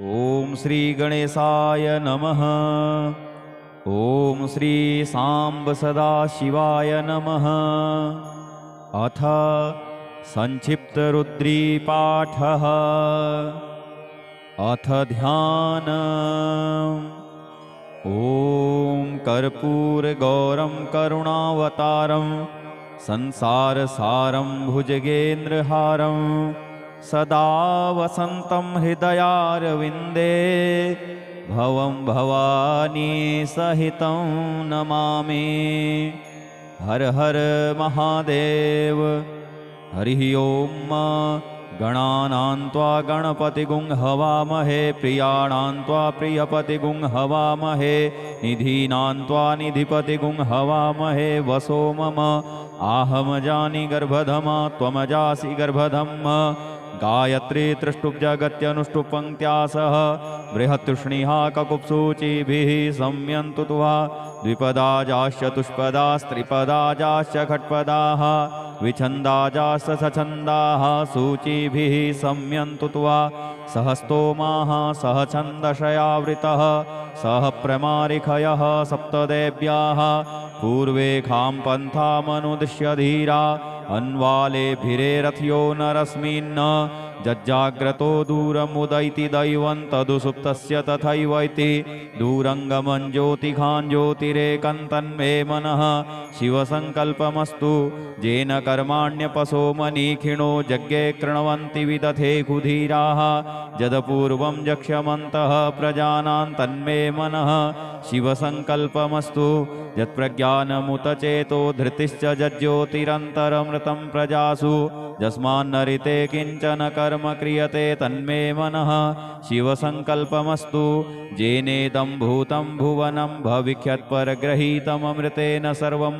ओम श्री गणेशाय नमः। ओम श्री सांब सदाशिवाय नमः। अथ संक्षिप्त रुद्री पाठः। अथ ध्यान। ओम कर्पूर गौरम करुणावतारम संसारसारं भुजगेन्द्रहारं सदा वसन्तं हृदयारविन्दे भवं भवानी सहितं नमामि। हर हर महादेव। हरिः ओम। गणानां त्वा गणपतिगुं हवामहे प्रियाणां त्वा प्रियपतिगुं हवामहे निधीनां त्वा निधिपतिगुं हवामहे वसो मम आहमजानि गर्भधमा त्वमजासि गर्भधम् गायत्री त्रिष्टुप् जगत्यनुष्टुप् पङ्क्त्या सह बृहत्तृष्णिः ककुप्सूचिभिः सम्यन्तु त्वा द्विपदाजाश्चतुष्पदास्त्रिपदाजाश्च खट्पदाः विछन्दाजाश्च सछन्दाः सूचिभिः सम्यन्तु त्वा सह स्तोमाः सह छन्दशयावृतः सह प्रमारिखयः सप्तदेव्याः पूर्वेखां पन्थामनुदिश्य धीरा अन्वालेभिरे रथ्यो नरस्मिन् जज्जाग्रतो दूरमुदैति दैवं तदुसुप्तस्य तथैवैति दूरङ्गमं ज्योतिखां ज्योतिरेकं तन्मे मनः शिवसङ्कल्पमस्तु येन कर्माण्यपसो मनीखिणो यज्ञे कृण्वन्ति विदधे कुधीराः यदपूर्वं यक्ष्यमन्तः प्रजानां तन्मे मनः शिवसङ्कल्पमस्तु यत्प्रज्ञानमुत चेतो धृतिश्च यज्ज्योतिरन्तरमृतं प्रजासु यस्मान्नरिते किञ्चन कर्म क्रियते तन्मे मनः शिवसङ्कल्पमस्तु येनेदं भूतं भुवनं भविष्यत्परगृहीतममृतेन सर्वं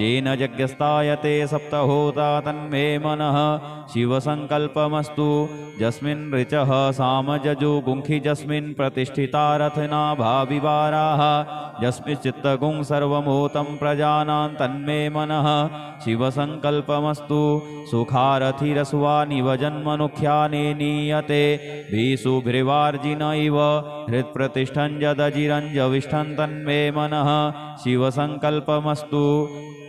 येन यज्ञस्तायते सप्तहोता तन्मे मनः शिवसङ्कल्पमस्तु यस्मिन् ऋचः सामजजुगुंखि यस्मिन् प्रतिष्ठिता रथनाभाविवाराः यस्मिश्चित्तगुं सर्वमूतं प्रजानां तन्मे मनः शिवसङ्कल्पमस्तु सुखारथिरस्वानिव जन्मनुख्याने नीयते भीषुभृवार्जिन इव हृत्प्रतिष्ठं यदजिरञ्जविष्ठं तन्मे मनः शिवसङ्कल्पमस्तु।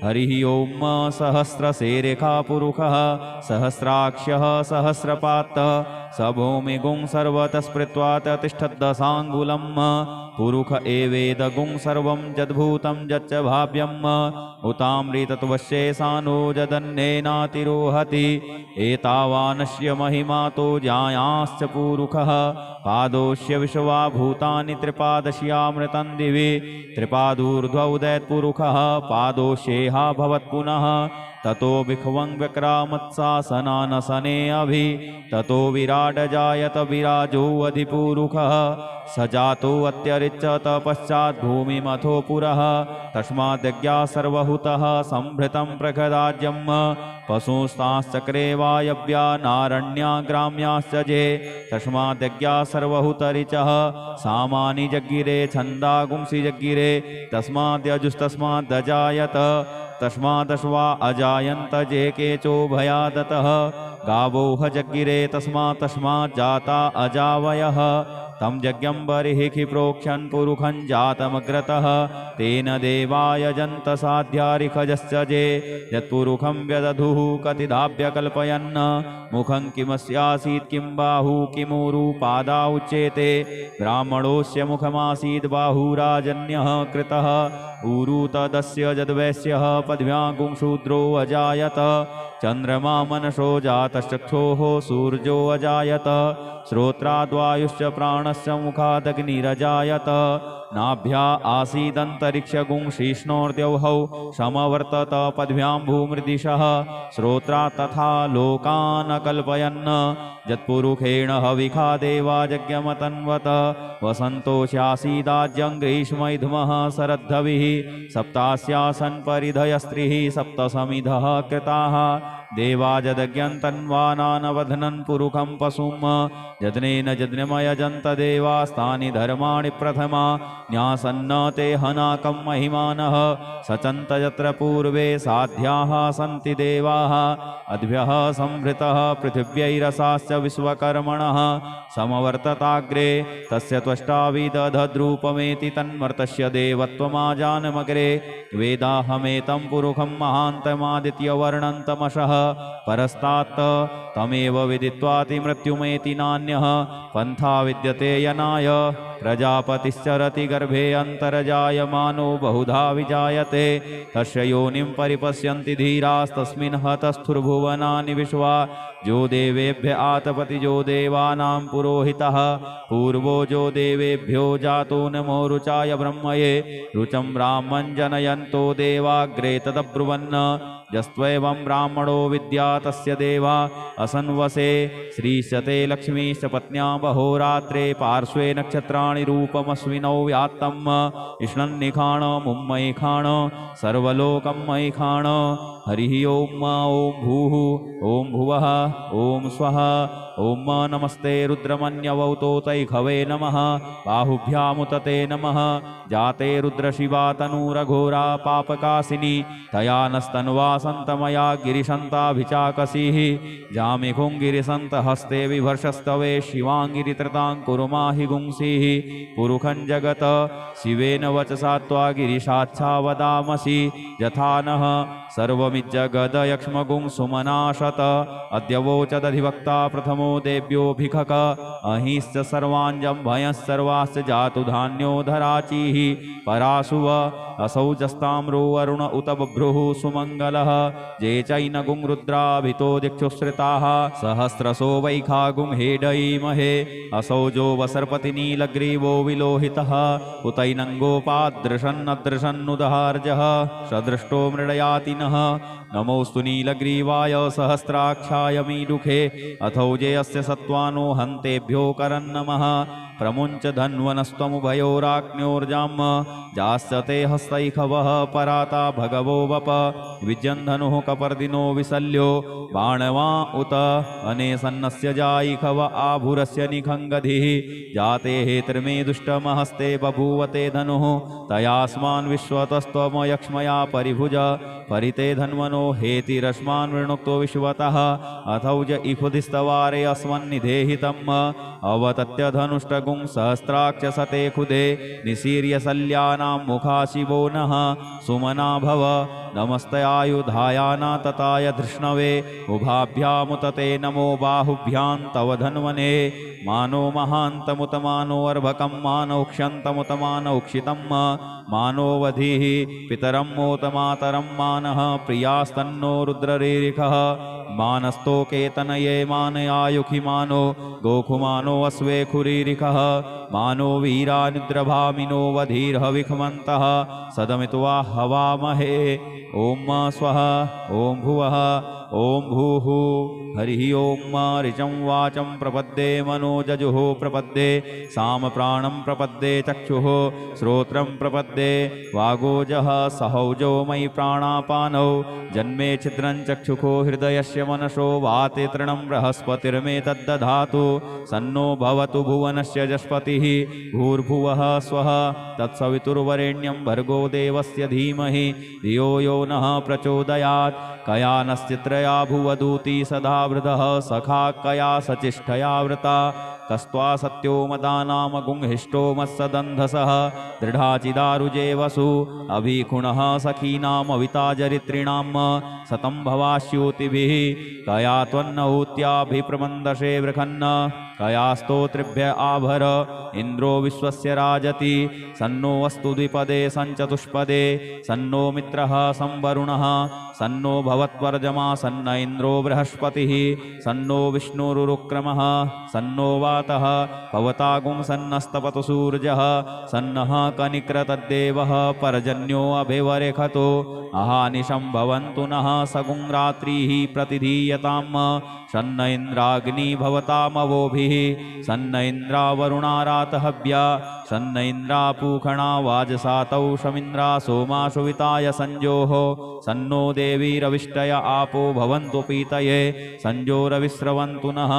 हरिः ओम। सहस्रशेरेखा पुरुषः सहस्राक्षः सहस्रपातः स भूमिगुं सर्वतः स्मृत्वा तिष्ठद्दशाङ्गुलं पुरुष एवेदगुं सर्वं यद्भूतं यच्च भाव्यम् उतामृतत्वशेषानो यदन्नेनातिरोहति एतावानस्य महिमा तो ज्ञायाश्च पुरुषः पादोष्य विश्वा भूतानि त्रिपादश्यामृतं दिवि त्रिपादूर्ध्वोदयत्पुरुषः पादोष्येहा भवत्पुनः ततो विख्वं व्यक्रामत्सासनानसने अभि ततो विराट जायत विराजो अधिपुरुषः स जातो अत्यरिच्यत पश्चात् भूमिमथो पुरः तस्माद्यज्ञा सर्वहुतः संभृतं प्रखदाज्यं पशुस्ताश्चक्रे वायव्या नारण्या ग्राम्याश्च जे तस्माद्यज्ञा सर्वहुतरिचः सामानि जज्ञिरे छन्दागुंसि जज्ञिरे तस्माद्यजुस्तस्मादजायत तस्मादश्वा अजायन्त जे केचो भयादतः गावोह जज्ञिरे तस्मात् जाता अजावयः तं यज्ञं बर्हिखि प्रोक्षन् पुरुषं जातमग्रतः तेन देवाय जन्त साध्यारिखजश्च जे यत्पुरुषं व्यदधुः कतिधाभ्यकल्पयन् मुखं किमस्यासीत् किं बाहु किमूरु पादा उच्येते ब्राह्मणोऽस्य मुखमासीत् बाहुराजन्यः कृतः ऊरु तदस्य यद्वैश्यः पद्भ्यां शूद्रो अजायत चन्द्रमा मनसो जातश्चक्षोः सूर्यो अजायत श्रोत्राद्वायुश्च प्राणश्च मुखादग्निरजायत नाभ्या आसीदन्तरिक्षगुं शीष्णोर्द्यौहौ समवर्तत पद्भ्यां भूमृदिशः श्रोत्रा तथा लोकान् कल्पयन् यत्पुरुषेण हविखा देवा यज्ञमतन्वत वसन्तोषासीदाज्यं ग्रीष्मैधुमः शरद्धविः सप्तास्यासन् परिधयस्त्रिः सप्तसमिधः कृताः देवाजदज्ञन्तन्वानानवधनन् पुरुखं पशुं यज्ञेन यज्ञमयजन्त देवास्तानि धर्माणि प्रथमा न्यासन्न ते हनाकं महिमानः सचन्त यत्र पूर्वे साध्याः सन्ति देवाः अद्भ्यः संभृतः पृथिव्यैरसाश्च विश्वकर्मणः समवर्तताग्रे तस्य त्वष्टाविदधद्रूपमेति तन्मर्तस्य देवत्वमाजानमग्रे वेदाहमेतं पुरुखं महान्तमादित्यवर्णन्तमशः परस्तात् तमेव विदित्वाति मृत्युमेति नान्यः पन्था विद्यते यनाय प्रजापतिश्चरति गर्भे अन्तर्जायमानो बहुधा विजायते तस्य योनिं परिपश्यन्ति धीरास्तस्मिन् हतस्थुर्भुवनानि विश्वा जो देवेभ्य आतपति जो देवानां पुरोहितः पूर्वो जो देवेभ्यो जातो नमो रुचाय ब्रह्मये रुचं ब्राह्मं जनयन्तो देवाग्रे तदब्रुवन् यस्त्वेवं ब्राह्मणो विद्या तस्य देवा असन्वसे श्रीशते लक्ष्मीश्च पत्न्या बहोरात्रे पार्श्वे नक्षत्राणि रूपमस्विनौ व्यात्तम् इष्णन्निखाण मुम्मयि खाण सर्वलोकं मयि खाण हरिः ओं भूः ओं भुवः ओं स्वः ओं नमस्ते रुद्रमन्यवौतो तैखवे नमः बाहुभ्यामुतते नमः जाते रुद्रशिवा तनूरघोरा पापकासिनी तया नस्तन्वा सन्तमया गिरिशन्ताभिचाकसीः जामिखुं गिरिसन्तहस्ते विभर्षस्तवे शिवाङ्गिरित्रतां कुरुमाहि गुंसीः पुरुखं जगत शिवेन वचसा त्वा गिरिशाच्छा वदामसि यथा नः सर्वमिज्जगदयक्ष्मगुं सुमनाशत अद्यवोचदधिवक्ता प्रथमो देव्योऽभिखक अहिश्च सर्वाञ्जं भयः सर्वाश्च जातु धान्यो धराचीः पराशुव असौजस्ताम्रो वरुण उत बभ्रुः सुमङ्गलः जे चैनगुं रुद्राभितो दिक्षुश्रिताः सहस्रसो वैखागुं हेडयीमहे असौजो वसर्पतिनीलग्रीवो विलोहितः उतैनङ्गोपादृशन्नदृशन्नुदहार्जः सदृष्टो मृडयाति नः नमोऽस्तु नीलग्रीवाय सहस्राक्षाय मीडुखे अथौजे अस्य सत्त्वानो हन्तेभ्यो करन्नमः प्रमुञ्च धन्वनस्त्वमुभयोराग्न्योर्जाम् जास्यते हस्तैखवः पराता भगवो वप विजन्धनुः कपर्दिनो विशल्यो बाणवा उत अनेसन्नस्य जायिखव आभुरस्य निखङ्गधिः जाते हेतर्मे दुष्टमहस्ते बभूवते धनुः तयास्मान् विश्वतस्त्वमयक्ष्मया परिभुज परिते धन्वनो हेतिरस्मान् वृणुक्तो विश्वतः अथौज इखुधिस्तवारे अस्मन्निधेहितम् अवतत्य धनुष्टगुं सहस्राक्ष सते खुदे निशीर्य शल्यानां मुखा शिवो नः सुमना भव नमस्तयायुधायाना तताय धृष्णवे उभाभ्यामुतते नमो बाहुभ्यां तव धन्वने मानो महान्तमुतमानो अर्भकं मानौक्ष्यन्तमुतमानौक्षितं मानोवधिः पितरं मोतमातरं मानः प्रियास्तन्नो रुद्ररेरिखः मानस्तोकेतनये मानयायुखि मानो गोखुमानो अस्वे खुरीरिखः मानो वीरानिद्रभामिनो वधीर्हविखमन्तः सदमित्वा हवामहे ओं स्वः ओं भुवः ओं भूः हरिः ओं ऋचं वाचं प्रपद्ये मनोजजुः प्रपद्ये सामप्राणं प्रपद्ये चक्षुः श्रोत्रं प्रपद्ये वागोजः सहौजो मयि प्राणापानौ जन्मे छिद्रं चक्षुखो हृदयस्य मनसो वाते तृणं बृहस्पतिर्मे तद्दधातु सन्नो भवतु भुवनस्य जस्पतिः भूर्भुवः स्वः तत्सवितुर्वरेण्यं भर्गो देवस्य धीमहि धियो यो नः प्रचोदयात् कया नश्चित्रया भुवदूती सदा वृधः सखा कया सचिष्ठया वृता कस्त्वा सत्यो मदानामगुंहिष्टो मत्सदन्धसः दृढाचिदारुजे वसु अभिखुणः सखीनामविताजरित्रिणां सतं भवास्यूतिभिः कया त्वन्नहूत्याभिप्रमन्दशे वृखन्न कया स्तोत्रिभ्य आभर इन्द्रो विश्वस्य राजति सन्नो अस्तु द्विपदे सञ्चतुष्पदे सन्नो मित्रः संवरुणः सन्नो भवत्वर्जमा सन्न इन्द्रो बृहस्पतिः सन्नो विष्णुरुक्रमः सन्नो वातः पवतागुं सन्नस्तपतु सूर्यः सन्नः कनिक्रतद्देवः पर्जन्यो अभिवरेखतो अहानिशं भवन्तु नः सगुं रात्रिः प्रतिधीयताम् सन्न इन्द्राग्नि भवतामवोभिः सन्न इन्द्रावरुणारा दधात हव्या सन्न इन्द्रापूखणा वाजसातौ शमिन्द्रा सोमाशुविताय संजोः सन्नो देवीरविष्टय आपो भवन्तु पीतये संजोरविस्रवन्तु नः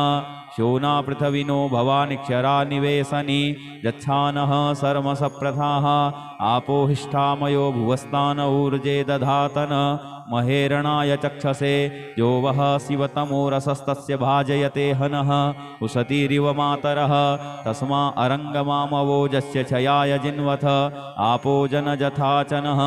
शोना पृथविनो भवानिक्षरा निवेशनी यच्छानः सर्मसप्रथाः आपो हिष्ठामयो भुवस्तान ऊर्जे दधातन महेरणाय चक्षसे जो वः शिवतमो रसस्तस्य भाजयते हनः उसतीरिव मातरः तस्मा अरङ्गमामवोजस्य क्षयाय जिन्वथ आपो जनजथाचनः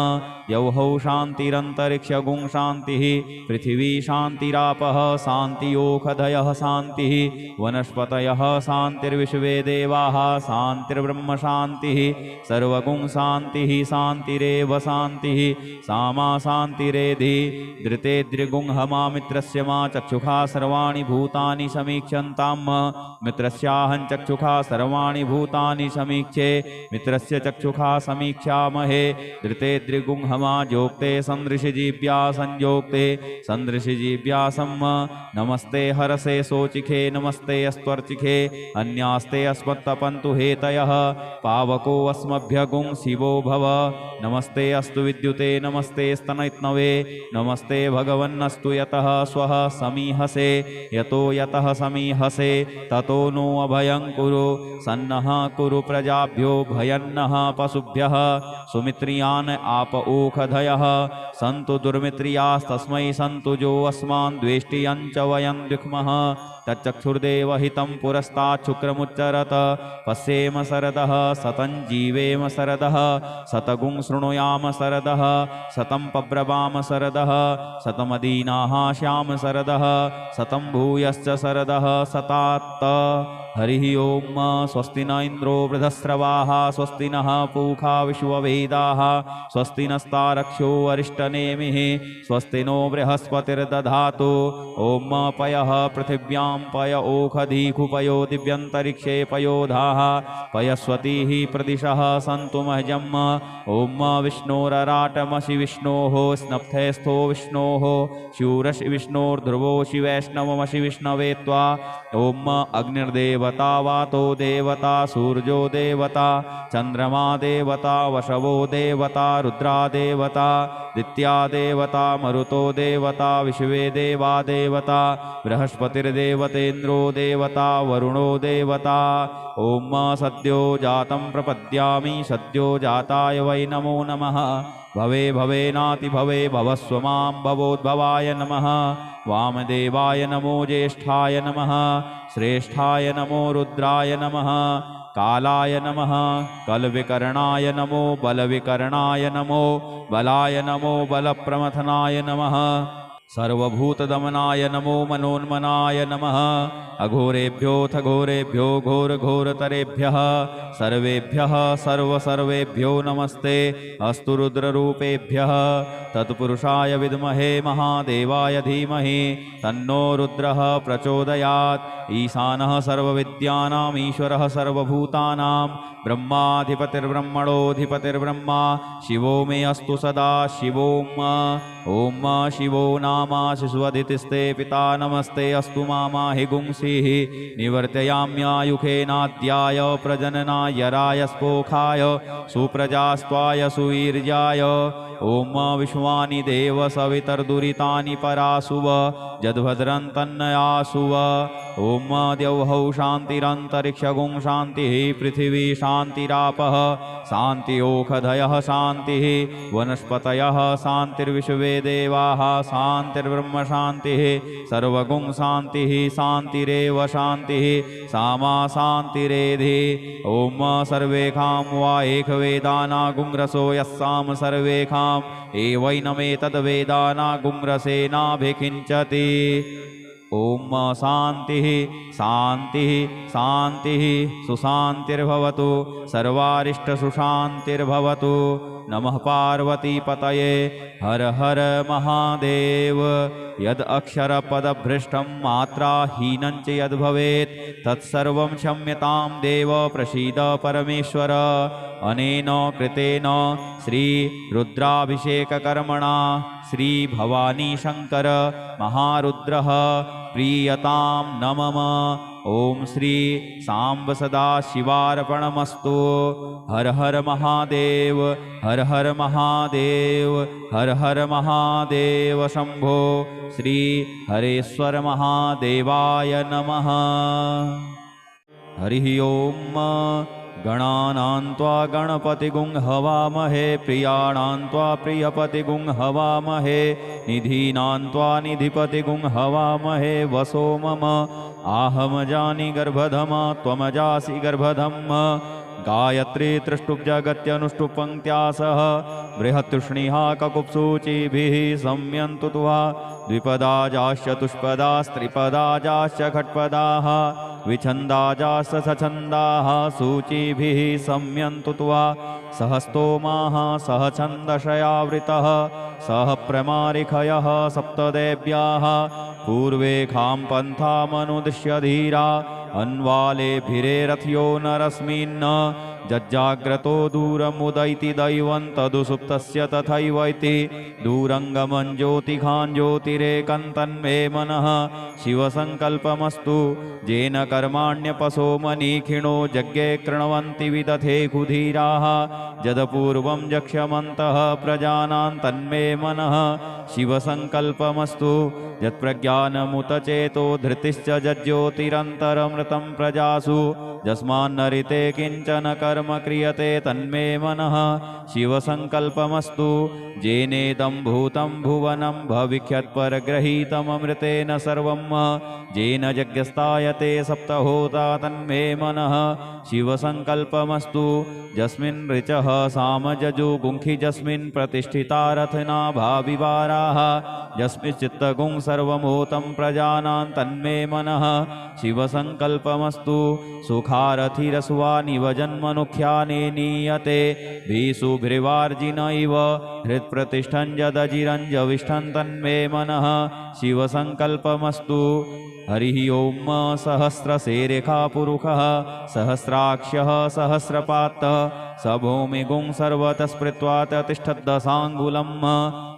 यौहौ शान्तिरन्तरिक्षगुं शान्तिः पृथिवी शान्तिरापः शान्तियोखधयः शान्तिः वनस्पतयः शान्तिर्विश्वे देवाः शान्तिर्ब्रह्म शान्तिः सर्वगुं शान्तिः शान्तिरेव शान्तिः सामा शान्तिरेधि धृते द्रिगुंहमा मित्रस्य मा चक्षुषा सर्वाणि भूतानि समीक्षन्तां मित्रस्याहं चक्षुषा सर्वाणि भूतानि समीक्षे मित्रस्य चक्षुषा समीक्षामहे धृते द्रिगुंहमा जोक्ते सन्दृशिजीव्या संयोक्ते सन्दृशिजीव्या सम्म नमस्ते हरसे सोचिखे नमस्ते अस्त्वर्चिखे अन्यास्ते अस्मत्तपन्तु हेतयः पावको अस्मभ्यगुं शिवो भव नमस्ते अस्तु विद्युते नमस्ते स्तनैत्नवे नमस्ते भगवन्नस्तु यतः स्वः समीहसे यतो यतः समीहसे ततो नो अभयं कुरु सन्नः कुरु प्रजाभ्यो भयन्नः पशुभ्यः सुमित्रियान् आप ओखधयः सन्तु दुर्मित्रियास्तस्मै सन्तु जो अस्मान् द्वेष्टियं च वयं द्विक्मः तच्चक्षुर्देव हितं पुरस्तात् शुक्रमुच्चरत पश्येम शरदः सतं जीवेम शरदः शतगुं शृणुयाम शरदः शतं पब्रवाम शरदः शतमदीनाः श्याम शरदः शतं भूयश्च शरदः शतात्त हरिः ओम स्वस्ति न इंद्रो वृधस्रवाः स्वस्ति नः पूषा विश्ववेदाः स्वस्ति नस्तारक्षो अरिष्टनेमिः स्वस्ति नो बृहस्पतिर्दधातु ओम पयः पृथिव्यां पय ओखधीकुपयो दिव्यन्तरिक्षे पयोधाः पयस्वतीः प्रदिशः सन्तु महजम् ओम विष्णोरराटमसि विष्णोः स्नप्थेस्थो विष्णोः शूरसि विष्णोर्ध्रुवोऽसि वैष्णवमसि विष्णवे त्वा ओम अग्निर्देवता वातो देवता सूर्यो देवता चन्द्रमा देवता वशवो देवता रुद्रा देवता दित्या देवता मरुतो देवता विश्वे देवा देवता बृहस्पतिर्देवतेन्द्रो देवता वरुणो देवता ओम सद्यो जातं प्रपद्यामि सद्यो जाताय वै नमो नमः भवे भवेनाति भवे भवस्व मां भवोद्भवाय नमः वामदेवाय नमो ज्येष्ठाय नमः श्रेष्ठाय नमो रुद्राय नमः कालाय नमः कलविकर्णाय नमो बलविकर्णाय नमो बलाय नमो बलप्रमथनाय नमः सर्वभूतदमनाय नमो मनोन्मनाय नमः अघोरेभ्योऽथ घोरेभ्यो घोरघोरतरेभ्यः सर्वेभ्यः सर्वेभ्यो नमस्ते अस्तु रुद्ररूपेभ्यः तत्पुरुषाय विद्महे महादेवाय धीमहि तन्नो रुद्रः प्रचोदयात् ईशानः सर्वविद्यानाम् ईश्वरः सर्वभूतानां ब्रह्माधिपतिर्ब्रह्मणोऽधिपतिर्ब्रह्मा शिवो मे अस्तु सदा शिवोम ओम शिवो नामा शिशुवदितिस्ते पिता नमस्ते अस्तु मामा हि गुंसिः निवर्तयाम्यायुखेनाद्याय प्रजननाय रायस्पोखाय सुप्रजास्त्वाय सुवीर्याय ओम विश्वानि देव सवितर्दुरितानि परासुव जद्भद्रं तन्नयासुव ओम द्यौहौ शान्तिरन्तरिक्षगुं शान्तिः पृथिवी शान्तिरापः शान्तियोखधयः शान्तिः वनस्पतयः शान्तिर्विश्वे देवाः शान्तिर्ब्रह्म शान्तिः सर्वगुं शान्तिः शान्तिरेव शान्तिः सामा शान्तिरेधि ओम सर्वेखां वा एकवेदानागुंरसो यस्साम सर्वेखां एवैनमेतद्वेदानागुंरसेनाभिषिञ्चति ओम शान्तिः शान्तिः शान्तिः सुशान्तिर्भवतु सर्वारिष्टसुशान्तिर्भवतु नमः पार्वतीपतये हर हर महादेव यद् अक्षरपदभ्रष्टं मात्राहीनं च यद् भवेत् तत्सर्वं क्षम्यतां देव प्रसीद परमेश्वर अनेन कृतेन श्री रुद्राभिषेककर्मणा श्री भवानी शंकर महारुद्रः प्रीयतां न मम ॐ श्री सांब सदा शिवार्पणमस्तु। हर हर महादेव, हर हर महादेव, हर हर महादेव शंभो। श्री हरेश्वर महादेवाय नमः। हरिः ओम। गणानां त्वा गणपतिगुं हवामहे, प्रियाणां त्वा प्रियपतिगुं हवामहे, निधीनां त्वा निधिपतिगुं हवामहे। वसो मम आहमजानि गर्भधम, त्वमजासि गर्भधम्। गायत्री त्रिष्टुप्जगत्यनुष्टुप् पङ्क्त्या सह बृहत्तृष्णिः ककुप्सूचिभिः संयन्तु तुहा। द्विपदाजाश्च तुष्पदास्त्रिपदाजाश्च खट्पदाः, विछन्दाजाश्च सछन्दाः सूचिभिः संयन्तु तुहा। सह स्तोमाः सह छन्दशयावृतः, सह प्रमारिखयः सप्तदेव्याः। पूर्वे खां पन्थामनुदिश्य धीरा, अन्वालेभिरे रथ्यो नरस्मिन्। जज्जाग्रतो दूरमुदैति दैवं तदुसुप्तस्य तथैवैति। दूरङ्गमं ज्योतिखां ज्योतिरेकं तन्मे मनः शिवसङ्कल्पमस्तु। येन कर्माण्यपसो मनीखिणो यज्ञे कृण्वन्ति विदथे कुधीराः। यदपूर्वं यक्ष्यमन्तः प्रजानां तन्मे मनः शिवसङ्कल्पमस्तु। यत्प्रज्ञानमुत चेतो धृतिश्च यज्ज्योतिरन्तरमृतं प्रजासु। यस्मान्नरिते किञ्चन कर्म क्रियते तन्मे मनः शिवसङ्कल्पमस्तु। येनेदं भूतं भुवनं भविष्यत्परग्रहीतममृतेन सर्वं। येन यज्ञस्तायते सप्तहोता तन्मे मनः शिवसङ्कल्पमस्तु। यस्मिन् ऋचः सामजजुगुंखि, यस्मिन् प्रतिष्ठिता रथना भाविवाराः। यस्मिंश्चित्तगुं सर्वमूतं प्रजानां तन्मे मनः शिवसङ्कल्पमस्तु। सुखारथिरस्वानिव जन्मनुख्याने नीयते, भीषुभृवार्जिन इव हृत्प्रतिष्ठं यदजिरञ्जविष्ठं तन्मे मनः शिवसङ्कल्पमस्तु। हरिः ओम। सहस्रशिरेखा पुरुषः, सहस्राक्षः सहस्रपातः, स भूमिगुं सर्वतः स्मृत्वा तिष्ठद्दशाङ्गुलम्।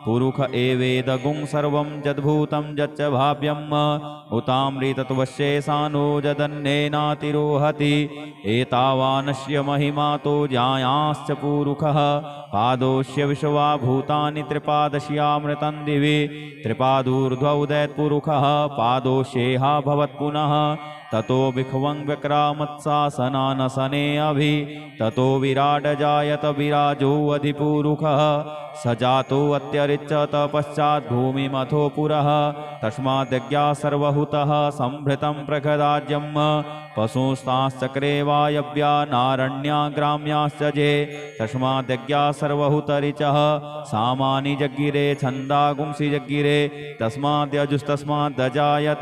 पुरुष एवेदगुं सर्वं यद्भूतं यच्च भाव्यम्। उतामृतत्वशेषानो यदन्नेनातिरोहति। एतावानस्य महिमा तो जायांश्च पुरुषः। पादोऽस्य विश्वा भूतानि त्रिपादस्यामृतं दिवि। त्रिपादूर्ध्वोदयत्पुरुषः पादोऽस्येहा भवत्पुनः। ततो विख्वं व्यक्रामत्सासनानसने अभि। ततो विराड जायत विराजो अधिपुरुषः। स जातो अत्यरिच्यत पश्चात् भूमिमथो पुरः। तस्माद्यज्ञा सर्वहुतः संभृतं प्रखदाज्यम्। पशुस्ताश्चक्रे वायव्या नारण्या ग्राम्याश्च जे। तस्माद्यज्ञा सर्वहुतरिचः सामानि जज्ञिरे छन्दागुंसि जज्ञिरे। तस्माद्यजुस्तस्मादजायत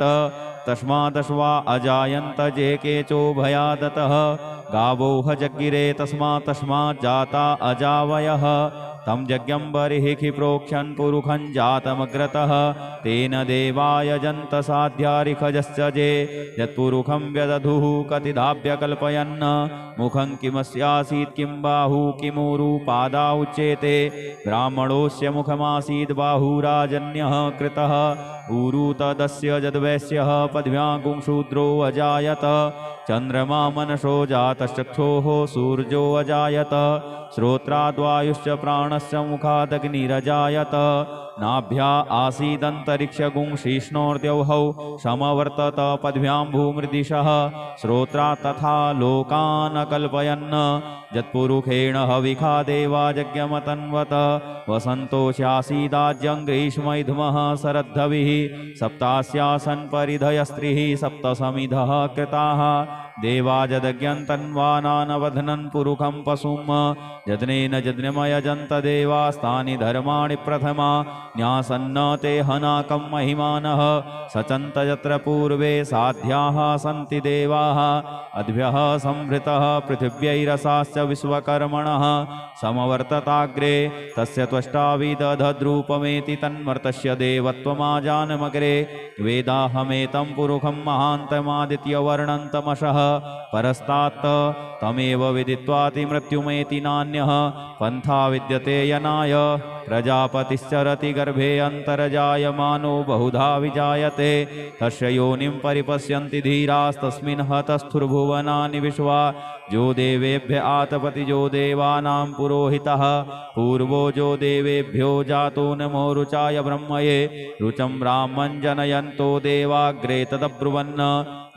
तस्मादश्वा अजायन्त जे केचो भयादतः। गावोह जज्ञिरे तस्मात् जाता अजावयः। तं यज्ञं बर्हिखि प्रोक्ष्यन् पुरुषं जातमग्रतः। तेन देवायजन्त साध्यारिखजश्च जे। यत्पुरुषं व्यदधुः कतिधाभ्यकल्पयन्। मुखं किमस्यासीत् किं बाहु किमूरु पादा उच्येते। ब्राह्मणोऽस्य मुखमासीत् बाहुराजन्यः कृतः। ऊरु तदस्य यद्वैश्यः पद्भ्यां शूद्रो अजायत। चन्द्रमा मनसो जातश्चक्षोः सूर्यो अजायत। श्रोत्राद्वायुश्च प्राणस्य मुखादग्निरजायत। नाभ्या आसीदन्तरिक्षगुं शीष्णोर्द्यौहौ समवर्तत पद्भ्यां भूमृदिशः। श्रोत्रा तथा लोकान् अकल्पयन्। यत्पुरुषेण हविखा देवा यज्ञमतन्वत। वसन्तोऽस्यासीदाज्यं ग्रीष्मैधुमः शरद्धविः। सप्तास्यासन् परिधयस्त्रिः सप्तसमिधः कृताः। देवा यदज्ञं तन्वानानवधनन् पुरुषं पशुम्। यज्ञेन यज्ञमयजन्त देवास्तानि धर्माणि प्रथमा। न्यासन्न ते हनाकं महिमानः। सचन्त यत्र पूर्वे साध्याः सन्ति देवाः। अद्भ्यः संभृतः पृथिव्यैरसाश्च विश्वकर्मणः। समवर्तताग्रे तस्य त्वष्टाविदधद्रूपमेति तन्मर्तस्य देवत्वमाजानमग्रे। वेदाहमेतं पुरुषं महान्तमादित्यवर्णन्तमशः। परस्तात् तमेव विदित्वाति मृत्युमेति नान्यः पन्था विद्यते यनाय प्रजापतिश्चरति गर्भे अन्तर्जायमानो बहुधा विजायते तस्य योनिं परिपश्यन्ति धीरास्तस्मिन् हतस्थुर्भुवनानि विश्वा जो देवेभ्य आतपति जो देवानां पुरोहितः पूर्वो जो देवेभ्यो जातो नमो रुचाय ब्रह्मये रुचं ब्राह्मं जनयन्तो देवाग्रे तदब्रुवन्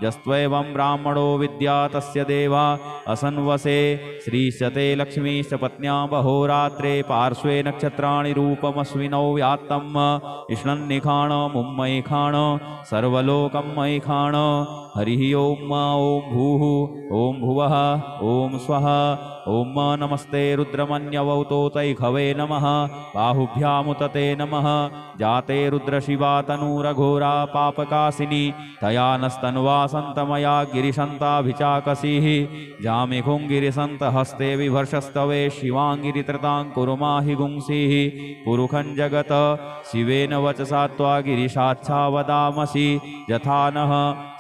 यस्त्वैवं ब्राह्मणो विद्या तस्य देवा असन्वसे श्रीशते लक्ष्मीश्च पत्न्या बहोरात्रे पार्श्वे नक्षत्राणि रूपमश्विनौ व्यात्तम् इष्णन्निखाण मुम्मैखाण सर्वलोकं मैखाण हरिः ॐ ॐ भूः ॐ भुवः ॐ स्वः ॐ नमस्ते रुद्रमन्यवौतो तैखवे नमः बाहुभ्यामुतते नमः जाते रुद्रशिवा तनूरघोरा पापकासिनी तया नस्तन्वा सन्तमया गिरिशन्ताभिचाकसीः जामिघुं गिरिसन्तहस्ते विभर्षस्तवे शिवाङ्गिरित्रतां कुरुमाहि गुंसीः पुरुखं जगत शिवेन वचसा त्वा गिरिशाच्छा वदामसि यथा नः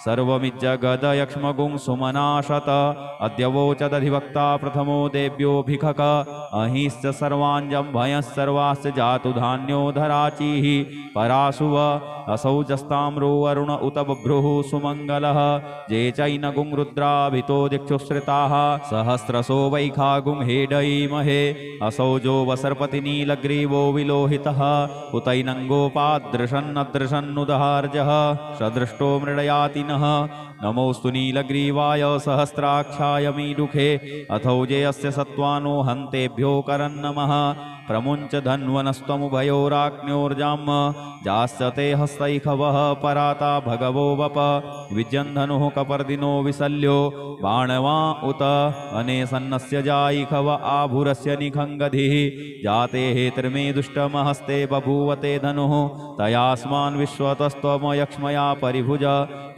सर्वमिज्जगदयक्ष्मगुं सुमनाशत अद्यवोचदधिवक्ता प्रथमो देव्योऽभिखक अहिश्च सर्वाञ्जं भयः सर्वाश्च जातु धान्यो धराचीः पराशुव असौजस्ताम्रो वरुण उत बभ्रुः सुमङ्गलः जे चैनगुं रुद्राभितो दिक्षुश्रिताः सहस्रशो वैखागुं हेडयीमहे असौजो वसर्पतिनीलग्रीवो विलोहितः उतैनङ्गोपादृशन्नदृशन्नुदहार्जः सदृष्टो मृडयातिनः नमोऽस्तु नीलग्रीवाय सहस्राक्षाय मीडुखे अथौजे अस्य सत्त्वानो हन्तेभ्यो करन्नमः प्रमुञ्च धन्वनस्त्वमुभयोराग्न्योर्जाम् जास्यते हस्तैखवः पराता भगवो वप विजन्धनुः कपर्दिनो विशल्यो बाणवा उत अनेसन्नस्य जायिखव आभुरस्य निखङ्गधिः जाते हेतर्मे दुष्टमहस्ते बभूवते धनुः तयास्मान् विश्वतस्त्वमयक्ष्मया परिभुज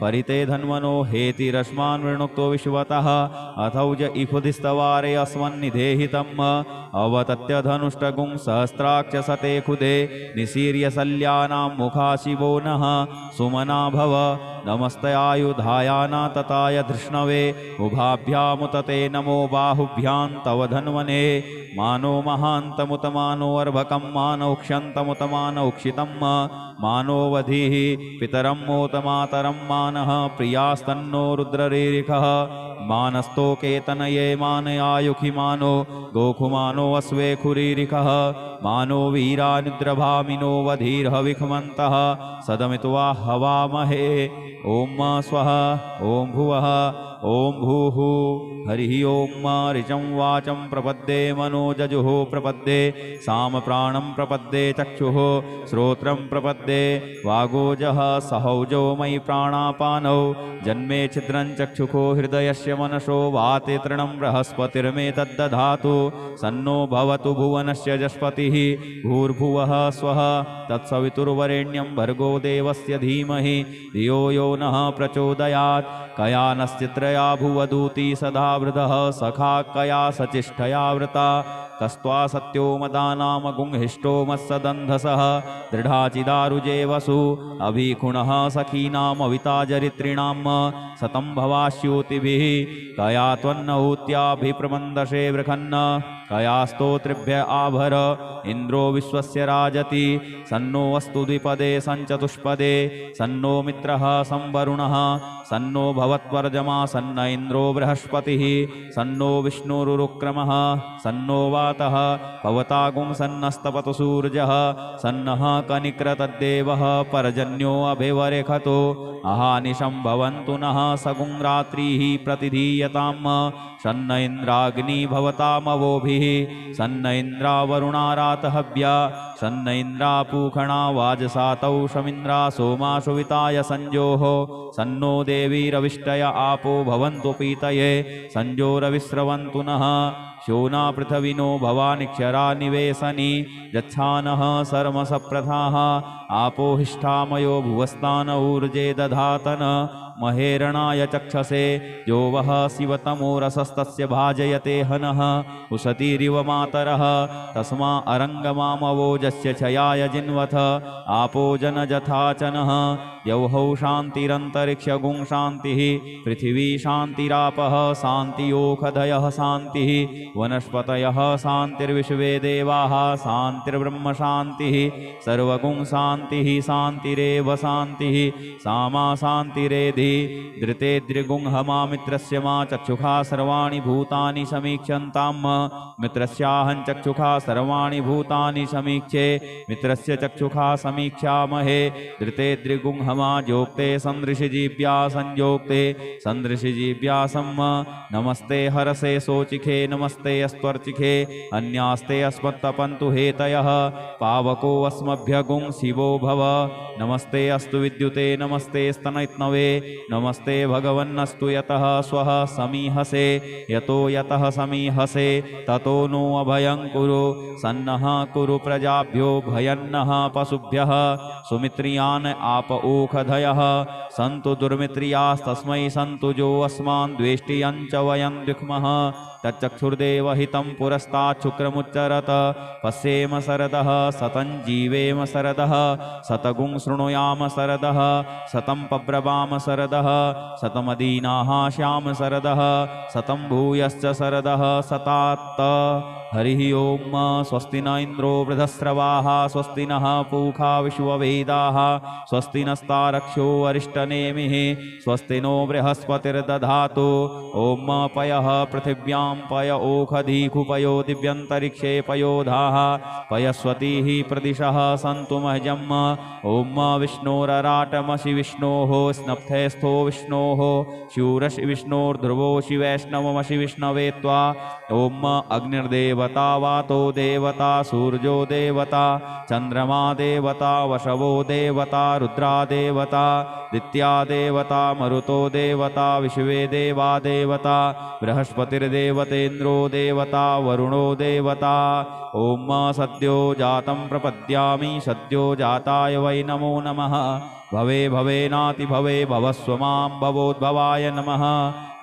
परिते धन्वनो हेतिरस्मान् वृणुक्तो विश्वतः अथौज इफुधिस्तवारे अस्मन्निधेहितम् अवतत्य धनुष्टगुं सहस्राक्षसते खुदे निशीर्य शल्यानां मुखा शिवो नः सुमना भव नमस्तयायुधायाना तताय धृष्णवे उभाभ्यामुतते नमो बाहुभ्यां तव धन्वने मानो महान्तमुतमानो अर्भकं मानौक्ष्यन्तमुतमानौक्षितं मानोवधिः पितरं मोतमातरं मानः प्रियास्तन्नो रुद्ररेरिखः मानस्तोकेतनये मानयायुखि मानो गोखुमानो अस्वे खुरीरिखः मानो वीरानिद्रभामिनो वधीर्हविखमन्तः सदमित्वा हवामहे ॐ स्वः ॐ भुवः ॐ भूः हरिः ॐ ऋचं वाचं प्रपद्ये मनोजजुः प्रपद्ये सामप्राणं प्रपद्ये चक्षुः श्रोत्रं प्रपद्ये वागोजः सहौजो मयि प्राणापानौ जन्मे छिद्रं चक्षुखो हृदयस्य मनसो वाते तृणं बृहस्पतिर्मे तद्दधातु सन्नो भवतु भुवनस्य जस्पतिः भूर्भुवः स्वः तत्सवितुर्वरेण्यं भर्गो देवस्य धीमहि धियो यो नः प्रचोदयात् कया नश्चित्रया भुवदूती सदा वृधः सखा कया सचिष्ठया वृता कस्त्वा सत्यो मदानामगुंहिष्टो मत्सदन्धसः दृढाचिदारुजे वसु अभिखुणः सखीनामविताजरित्रिणां सतं भवास्यूतिभिः कया त्वन्नहूत्याभिप्रमन्दशे वृखन्न कया स्तोत्रिभ्य आभर इन्द्रो विश्वस्य राजति सन्नो अस्तु द्विपदे सञ्चतुष्पदे सन्नो मित्रः संवरुणः सन्नो भवत्वर्जमा सन्न इन्द्रो बृहस्पतिः सन्नो विष्णुरुक्रमः सन्नो वातः पवतागुं सन्नस्तपतु सूर्यः सन्नः कनिक्रतद्देवः परजन्यो अभिवरेखतो अहानिशं भवन्तु नः सगुं रात्रिः प्रतिधीयताम् सन्न इन्द्राग्नि भवतामवोभिः सन्न इन्द्रावरुणारातहव्या सन्न इन्द्रापूखणा वाजसातौ शमिन्द्रा सोमाशुविताय संजोः सन्नो देवीरविष्टय आपो भवन्तु पीतये संजोरविस्रवन्तु नः शोना पृथविनो भवानिक्षरा निवेशनी यच्छानः सर्मसप्रथाः आपो हिष्ठामयो भुवस्तान ऊर्जे दधातन महेरणाय चक्षसे जो वः शिवतमोरसस्तस्य भाजयते हनः उसतीरिव मातरः तस्मा अरङ्गमामवोजस्य क्षयाय जिन्वथ आपो जनजथाचनः यौहौ शान्तिरन्तरिक्षगुं शान्तिः पृथिवी शान्तिरापः शान्तियोखधयः शान्तिः वनस्पतयः शान्तिर्विश्वे देवाः शान्तिर्ब्रह्म शान्तिः सर्वगुं शान्तिः शान्तिरेव शान्तिः सामा शान्तिरेधि धृतेद्रिगुं हमामित्रस्य मा चक्षुषा सर्वाणि भूतानि समीक्षन्तां मित्रस्याहं चक्षुषा सर्वाणि भूतानि समीक्षे मित्रस्य चक्षुषा समीक्षामहे धृतेद्रिगुं हमा जोक्ते सन्दृशिजीव्या संयोक्ते सन्दृशिजीव्यासं नमस्ते हरसे शोचिखे नमस्ते अस्त्वर्चिखे अन्यास्ते अस्मत्तपन्तु हेतयः पावको अस्मभ्यगुं शिवो भव नमस्ते अस्तु विद्युते नमस्ते स्तनैत्नवे नमस्ते भगवन्नस्तु यतः स्वः समीहसे यतो यतः समीहसे ततो नो अभयं कुरु सन्नः कुरु प्रजाभ्यो भयन्नः पशुभ्यः सुमित्रियान् आप ओखधयः सन्तु दुर्मित्रियास्तस्मै सन्तु जो अस्मान् द्वेष्टियं च वयं द्विक्मः तच्चक्षुर्देवहितं पुरस्तात् शुक्रमुच्चरत पश्येम शरदः सतं जीवेम शरदः शतगुं शृणुयाम शरदः शतं पब्रवाम शरदः शतमदीनाः श्याम शरदः शतं भूयश्च शरदः शतात्त हरिः ओम स्वस्ति न इंद्रो वृधस्रवाः स्वस्ति नः पूषा विश्ववेदाः स्वस्ति नस्तारक्षो अरिष्टनेमिः स्वस्ति नो बृहस्पतिर्दधातु ओम पयः पृथिव्यां पय ओखधीकुपयो दिव्यन्तरिक्षे पयोधाः पयस्वतीः प्रदिशः सन्तु महजम् ओम विष्णोरराटमसि विष्णोः स्नप्थेस्थो विष्णोः शूरसि विष्णोर्ध्रुवोऽसि वैष्णवमसि विष्णवे त्वा ओम अग्निर्देवता वातो देवता सूर्यो देवता चन्द्रमा देवता वशवो देवता रुद्रा देवता दित्या देवता मरुतो देवता विश्वे देवा देवता बृहस्पतिर्देवतेन्द्रो देवता वरुणो देवता ओम सद्यो जातं प्रपद्यामि सद्यो जाताय वै नमो नमः भवे भवेनाति भवे भवस्व मां भवोद्भवाय नमः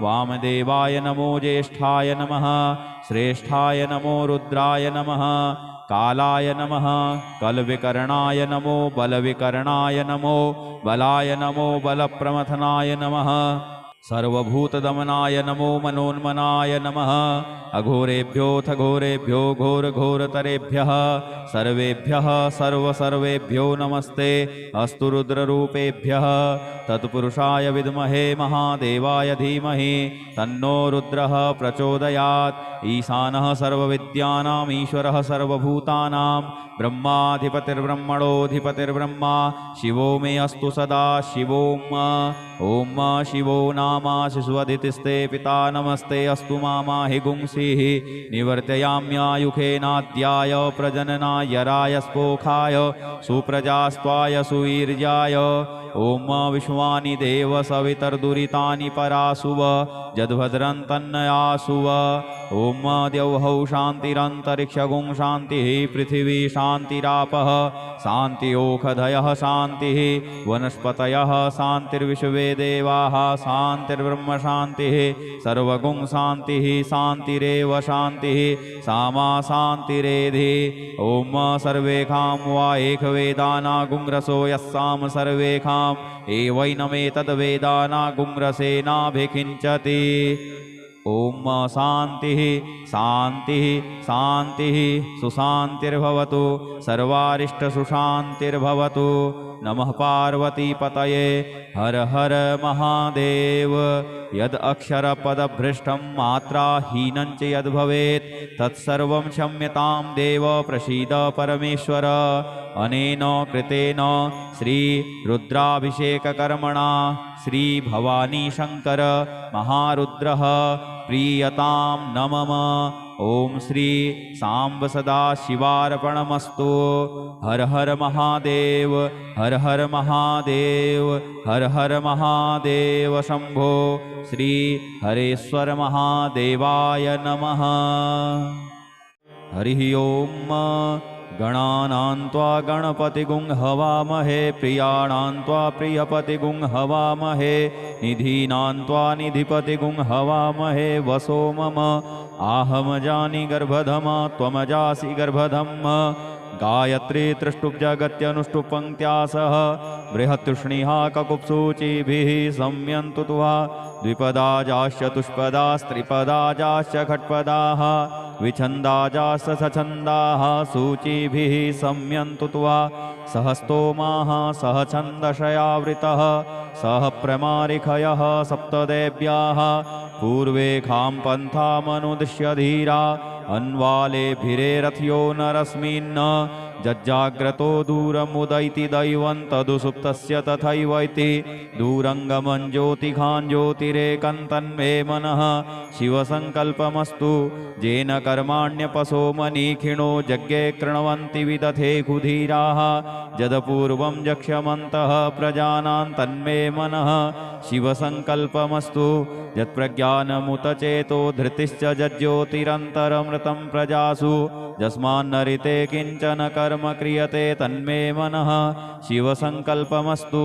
वामदेवाय नमो ज्येष्ठाय नमः श्रेष्ठाय नमो रुद्राय नमः कालाय नमः कलविकरणाय नमो बलविकरणाय नमो बलाय नमो बलप्रमथनाय नमः सर्वभूतदमनाय नमो मनोन्मनाय नमः अघोरेभ्योऽथ घोरेभ्यो घोरघोरतरेभ्यः सर्वेभ्यः सर्वेभ्यो नमस्ते अस्तु रुद्ररूपेभ्यः तत्पुरुषाय विद्महे महादेवाय धीमहि तन्नो रुद्रः प्रचोदयात् ईशानः सर्वविद्यानाम् ईश्वरः सर्वभूतानां ब्रह्माधिपतिर्ब्रह्मणोऽधिपतिर्ब्रह्मा शिवो मे अस्तु सदा शिवोम ओम शिवो नामासि स्वदितिस्ते पिता नमस्ते अस्तु मामा हि गुंसिः निवर्तयाम्यायुखेनाद्याय प्रजननाय राय स्पोखाय सुप्रजास्त्वाय सुवीर्याय ओम विश्वानि देव सवितर्दुरितानि परासुव जद्भद्रं तन्नयासुव ओम द्यौहौ शान्तिरन्तरिक्षगुं शान्तिः पृथिवी शान्तिरापः शान्तियोखधयः शान्तिः वनस्पतयः शान्तिर्विश्वे देवाः शान्तिर्ब्रह्म शान्तिः सर्वगुं शान्तिः शान्तिरेव शान्तिः सामा शान्तिरेधि ओम सर्वेखां वा एकवेदानागुंरसो यस्साम सर्वेखां एवैनमेतद्वेदानागुंरसेनाभिखिञ्चति ओम शान्तिः शान्तिः शान्तिः सुशान्तिर्भवतु सर्वारिष्टसुशान्तिर्भवतु नमः पार्वतीपतये हर हर महादेव यद् अक्षरपदभ्रष्टं मात्राहीनं च यद्भवेत् तत्सर्वं क्षम्यतां देव प्रसीद परमेश्वर अनेन कृतेन श्री रुद्राभिषेककर्मणा श्री भवानी शंकर महारुद्रः प्रीयतां नमः ओम श्री सांब सदा शिवार्पणमस्तु हर हर महादेव हर हर महादेव हर हर महादेव शंभो श्री हरेश्वर महादेवाय नमः हरि ओम गणानां त्वा गणपतिगुं हवामहे प्रियाणां त्वा प्रियपतिगुं हवामहे निधीनां त्वा निधिपतिगुं हवामहे वसो मम आहम जानि गर्भधम त्वमजासि गर्भधम गायत्री त्रिष्टुप्जगत्यनुष्टुप् पङ्क्त्या सह बृहत्तृष्णिः ककुप्सूचिभिः संयन्तु तुहा द्विपदाजाश्च तुष्पदास्त्रिपदाजाश्च खट्पदाः विछन्दाजाश्च सछन्दाः सूचिभिः संयन्तु तुहा सह स्तोमाः सह छन्दशयावृतः सह प्रमारिखयः सप्तदेव्याः पूर्वे खां पन्थामनुदिश्य धीरा अन्वालेभिरे रथ्यो नरस्मिन् जज्जाग्रतो दूरमुदैति दैवं तदुसुप्तस्य तथैवैति दूरङ्गमं ज्योतिखान् ज्योतिरेकं तन्मे मनः शिवसङ्कल्पमस्तु येन कर्माण्यपसो मनीखिणो यज्ञे कृण्वन्ति विदधे कुधीराः यदपूर्वं यक्ष्यमन्तः प्रजानां तन्मे मनः शिवसङ्कल्पमस्तु यत्प्रज्ञानमुतचेतो धृतिश्च जज्ज्योतिरन्तरमृतं प्रजासु यस्मान्नरिते किञ्चन कर्म क्रियते तन्मे मनः शिवसङ्कल्पमस्तु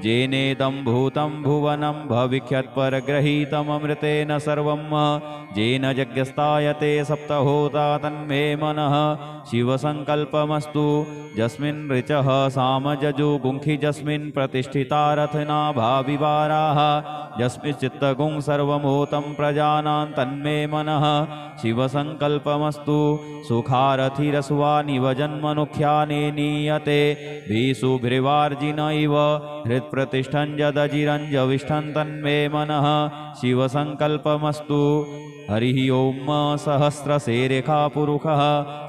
येनेदं भूतं भुवनं भविष्यत्परग्रहीतममृतेन सर्वं येन यज्ञस्तायते सप्तहोता तन्मे मनः शिवसङ्कल्पमस्तु यस्मिन् ऋचः सामजजुगुंखि यस्मिन् प्रतिष्ठिता रथना भाविवाराः यस्मिश्चित्तगुं सर्वमूतं प्रजानां तन्मे मनः शिवसङ्कल्पमस्तु सुखारथिरस्वानिव जन्मनुख्याने नीयते भीषुभृवार्जिन इव हृत्प्रतिष्ठं यदजिरञ्जविष्ठं तन्मे मनः शिवसङ्कल्पमस्तु हरिः ओम सहस्रशेरेखा पुरुषः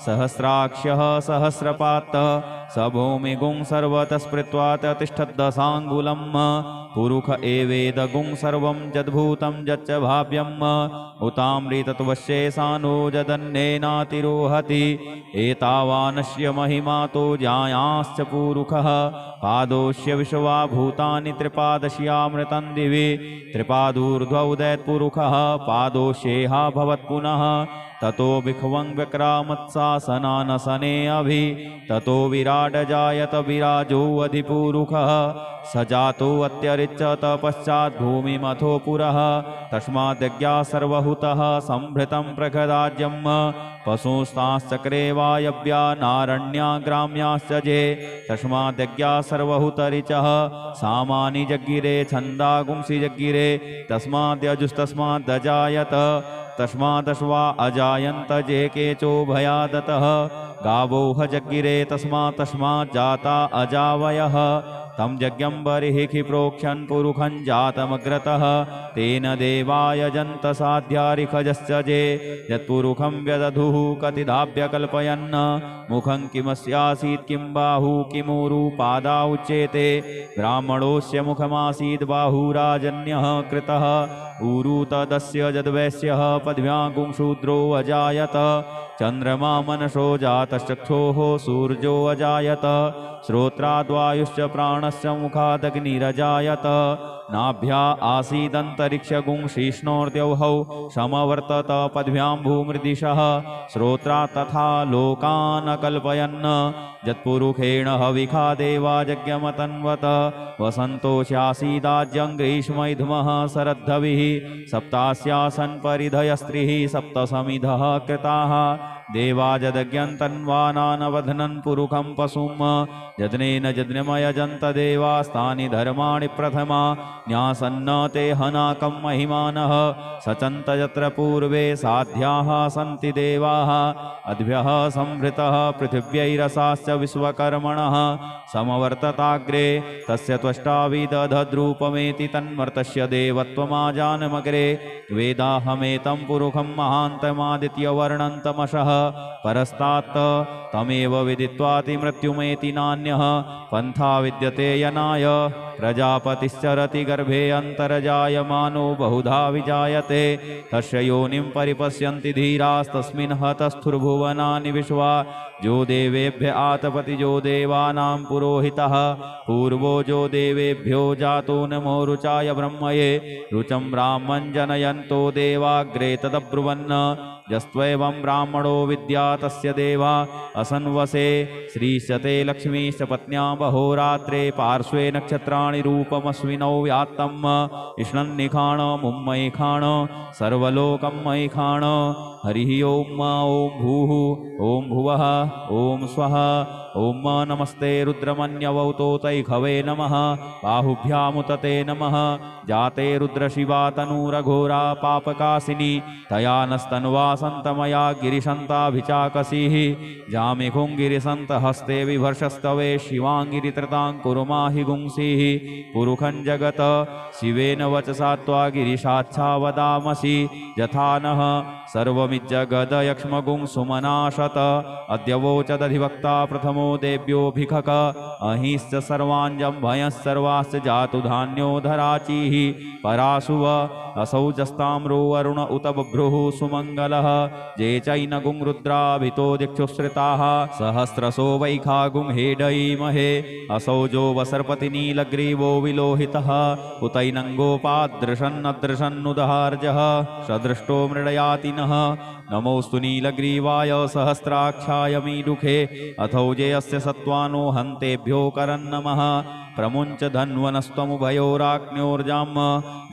सहस्राक्षः सहस्रपातः स भूमिगुं सर्वतस्पृत्वा तिष्ठद्दशाङ्गुलम् पुरुष एवेदगुं सर्वं यद्भूतं यच्च भाव्यम् उतामृतत्वशेषानो यदन्नेनातिरोहति एतावानस्य महिमातो जायांश्च पुरुषः पादोस्य विश्वा भूतानि त्रिपादस्यामृतं दिवि त्रिपादूर्ध्वोदयत्पुरुषः पादोष्येहा भवत्पुनः ततो विख्वं व्यक्रामत्सासनानसने अभि ततो विराड जायत विराजो अधिपुरुषः स जातो अत्यरिच्यत पश्चात् भूमिमथो पुरः तस्माद्यज्ञा सर्वहुतः संभृतं प्रखदाज्यं पशुस्ताश्चक्रे वायव्या नारण्या ग्राम्याश्च जे तस्माद्यज्ञा सर्वहुतरिचः सामानि जग्गिरे छन्दागुंसि जग्गिरे तस्माद्यजुस्तस्मादजायत तस्मादश्वा अजायन्त जे केचो भयादतः गावोह जग्गिरे तस्मात् जाता अजावयः तं यज्ञं बर्हिखि प्रोक्ष्यन् पुरुषं जातमग्रतः तेन देवायजन्त साध्यारिखजश्च जे यत्पुरुषं व्यदधुः कतिधाभ्यकल्पयन् मुखं किमस्यासीत् किं बाहु किमूरु पादा उच्येते ब्राह्मणोऽस्य मुखमासीत् बाहुराजन्यः कृतः ऊरु तदस्य यद्वैश्यः पद्भ्यां शूद्रो अजायत चन्द्रमा मनसो जातश्चक्षोः सूर्यो अजायत श्रोत्राद्वायुश्च प्राणस्य मुखादग्निरजायत नाभ्या आसीदन्तरिक्षगुं शीष्णोर्द्यौहौ समवर्तत पद्भ्यां भूमृदिशः श्रोत्रा तथा लोकान् अकल्पयन् यत्पुरुषेण हविखा देवा यज्ञमतन्वत वसन्तोऽस्यासीदाज्यं ग्रीष्मैधुमः शरद्धविः सप्तास्यासन् परिधयस्त्रिः सप्तसमिधः कृताः देवाजदज्ञन्तन्वानानवधनन् पुरुषं पशुं यज्ञेन यज्ञमयजन्त देवास्तानि धर्माणि प्रथमा न्यासन्न ते हनाकं महिमानः सचन्त यत्र पूर्वे साध्याः सन्ति देवाः अद्भ्यः संभृतः पृथिव्यैरसाश्च विश्वकर्मणः समवर्तताग्रे तस्य त्वष्टाविदधद्रूपमेति तन्मर्तस्य देवत्वमाजानमग्रे वेदाहमेतं पुरुषं महान्तमादित्यवर्णन्तमशः परस्तात् तमेव विदित्वाति मृत्युमेति नान्यः पन्था विद्यते यनाय प्रजापतिश्चरति गर्भे अन्तर्जायमानो बहुधा विजायते तस्य योनिं परिपश्यन्ति धीरास्तस्मिन् हतस्थुर्भुवनानि विश्वा जो देवेभ्य आतपति जो देवानां पुरोहितः पूर्वो जो देवेभ्यो जातो नमो रुचाय ब्रह्मये रुचं ब्राह्मं जनयन्तो देवाग्रे तदब्रुवन् यस्त्वैवं ब्राह्मणो विद्या तस्य देवा असन्वसे श्रीशते लक्ष्मीश्च पत्न्या बहोरात्रे पार्श्वे नक्षत्राणि रूपमस्विनौ व्यात्तम् इष्णन्निखाण मुम्मयिखाण सर्वलोकं मयिखाण हरिः ॐ ॐ भूः ॐ भुवः ॐ स्वः ॐ नमस्ते रुद्रमन्यवौतोतैखवे नमः बाहुभ्यामुतते नमः जाते रुद्रशिवा तनूरघोरा पापकासिनी तया नस्तन्वा सन्तमया गिरिशन्ताभिचाकसीः जामिखुङ्गिरिसन्त हस्ते विभर्षस्तवे शिवाङ्गिरित्रतां कुरुमाहि गुंसीः पुरुखं जगत शिवेन वचसा त्वा गिरिशाच्छा वदामसि यथा नः सर्वमिज्जगदयक्ष्मगुं सुमनाशत अद्य वोचदधिवक्ता प्रथमो देव्योऽभिखक अहिश्च सर्वाञ्जं भयः सर्वाश्च जातु धान्योधराचीः पराशुव असौजस्ताम्रो वरुण उत बभ्रुः सुमङ्गलः जे चैनगुं रुद्राभितो दिक्षुश्रिताः सहस्रशो वैखागुं हेडयीमहे असौजो वसर्पतिनीलग्रीवो विलोहितः उतैनङ्गोपादृशन्नदृशन्नुदहार्जः सदृष्टो मृडयाति नः नमोऽस्तु नीलग्रीवाय सहस्राक्षाय मीडुखे अथौजेयस्य सत्त्वानो हन्तेभ्यो करन्नमः प्रमुञ्च धन्वनस्त्वमुभयोराग्न्योर्जाम्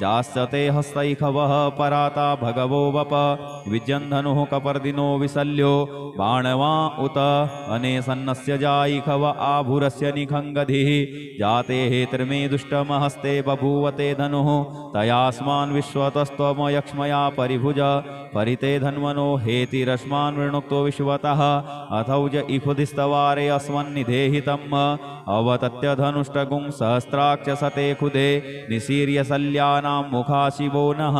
जास्यते हस्तैखवः पराता भगवो वप विजन्धनुः कपर्दिनो विसल्यो बाणवा उत अनेसन्नस्य जायिखव आभुरस्य निखङ्गधिः जाते हेतर्मे दुष्टमहस्ते बभूवते धनुः तयास्मान् विश्वतस्त्वमयक्ष्मया परिभुज परिते धन्वनो हेतिरस्मान् वृणुक्तो विश्वतः अथौज इफुधिस्तवारे अस्मन्निधेहितम् अवतत्य धनुष्टगुं सहस्राक्ष सते खुदे निसीर्य शल्यानां मुखा शिवो नः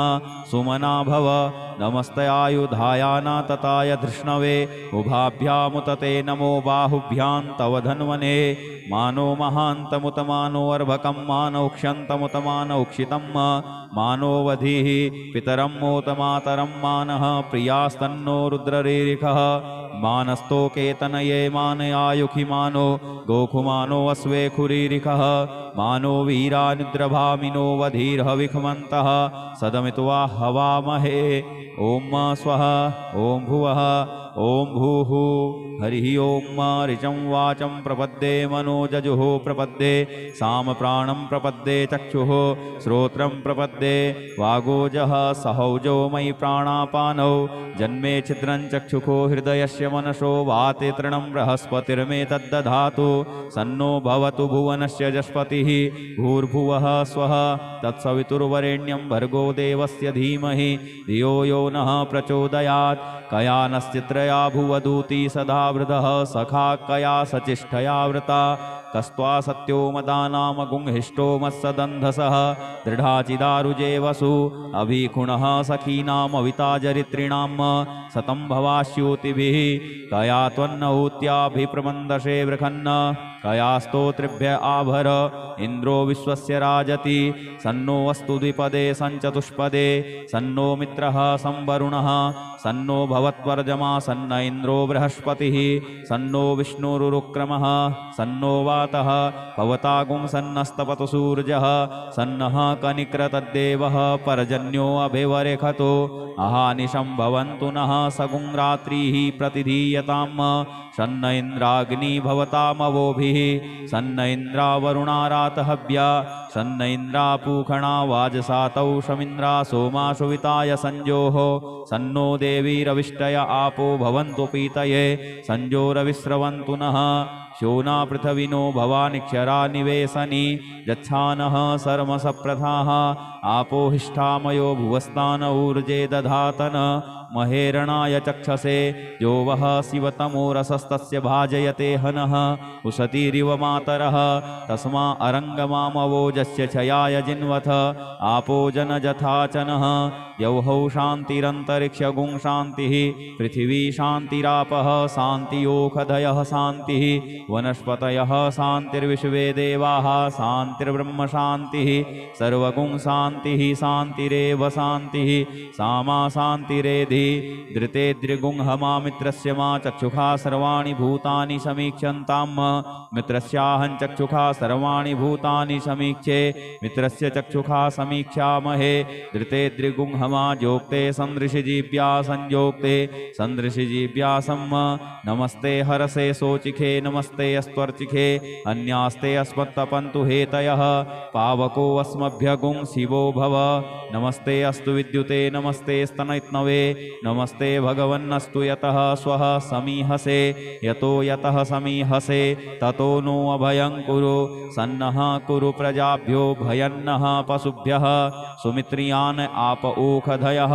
सुमना भव नमस्तयायुधायाना तताय धृष्णवे उभाभ्यामुतते नमो बाहुभ्यां तव धन्वने मानो महान्तमुतमानो अर्भकं मानौक्ष्यन्तमुतमानौक्षितं मानोवधिः पितरं मोतमातरं मानः प्रियास्तन्नो रुद्ररीरिखः मानस्तोकेतनये मानयायुखि मानो गोखुमानो अस्वे खुरीरिखः मानो वीरानिद्रभामिनो वधीर्हविखमन्तः सदमित्वा हवामहे ॐ स्वः ॐ भुवः ॐ भूः हरिः ॐ ऋचं वाचं प्रपद्ये मनोजजुः प्रपद्ये सामप्राणं प्रपद्ये चक्षुः श्रोत्रं प्रपद्ये वागोजः सहौजो मयि प्राणापानौ जन्मे छिद्रं चक्षुखो हृदयस्य मनसो वाते तृणं बृहस्पतिर्मे तद्दधातु सन्नो भवतु भुवनस्य जस्पतिः भूर्भुवः स्वः तत्सवितुर्वरेण्यं भर्गो देवस्य धीमहि धियो यो नः प्रचोदयात् कयानश्चित्रया भुवदूती सदा वृधः सखा कया सचिष्ठया वृता कस्त्वा सत्यो मदानामगुंहिष्टो मत्सदन्धसः दृढाचिदारुजे वसु अभिखुणः सखीनामविताजरित्रिणां सतं भवास्यूतिभिः कया त्वन्नहूत्याभिप्रमन्दशे वृखन्न कयास्तोत्रिभ्य आभर इन्द्रो विश्वस्य राजति सन्नो अस्तु द्विपदे सञ्चतुष्पदे सन्नो मित्रः संवरुणः सन्नो भवत्वर्जमा सन्न इन्द्रो बृहस्पतिः सन्नो विष्णुरुक्रमः सन्नो वातः पवतागुं सन्नस्तपतु सूर्यः सन्नः कनिक्रतद्देवः परजन्यो अभिवरेखतो अहानिशं भवन्तु नः सगुं रात्रिः प्रतिधीयताम् सन्न इन्द्राग्नि भवतामवोभिः सन्न इन्द्रावरुणारातहव्या सन्न इन्द्रापूखणा वाजसातौ शमिन्द्रा सोमाशुविताय संजोः सन्नो देवीरविष्टय आपो भवन्तु पीतये संजोरविस्रवन्तु नः शोना पृथविनो भवानिक्षरा निवेशनी यच्छानः सर्मसप्रथाः आपो हिष्ठामयो भुवस्तान ऊर्जे दधातन महेरणाय चक्षसे यो वः शिवतमोरसस्तस्य भाजयते हनः उसतीरिव मातरः तस्मा अरङ्गमामवोजस्य छयाय जिन्वथ आपो जनजथाचनः यौहौ शान्तिरन्तरिक्षगुं शान्तिः पृथिवी शान्तिरापः शान्तियोखधयः शान्तिः वनस्पतयः शान्तिर्विश्वे देवाः शान्तिर्ब्रह्म शान्तिः सर्वगुं शान्तिः शान्तिरेव शान्तिः सामा शान्तिरेधि धृते द्रिगुं हमा मित्रस्य मा चक्षुषा सर्वाणि भूतानि समीक्षन्ताम् मित्रस्याहं चक्षुषा सर्वाणि भूतानि समीक्षे मित्रस्य चक्षुषा समीक्षामहे धृते द्रिगुं हमा जोक्ते सन्दृशिजीव्या संयोक्ते सन्दृशिजीव्यासम् नमस्ते हरसे सोचिखे नमस्ते अस्त्वर्चिखे अन्यास्ते अस्मत्तपन्तु हेतयः पावको अस्मभ्यगुं शिवो भव नमस्ते अस्तु विद्युते नमस्ते स्तनैत्नवे नमस्ते भगवन्नस्तु यतः स्वः समीहसे यतो यतः समीहसे ततो नो अभयं कुरु सन्नः कुरु प्रजाभ्यो भयन्नः पशुभ्यः सुमित्रियान् आप ओखधयः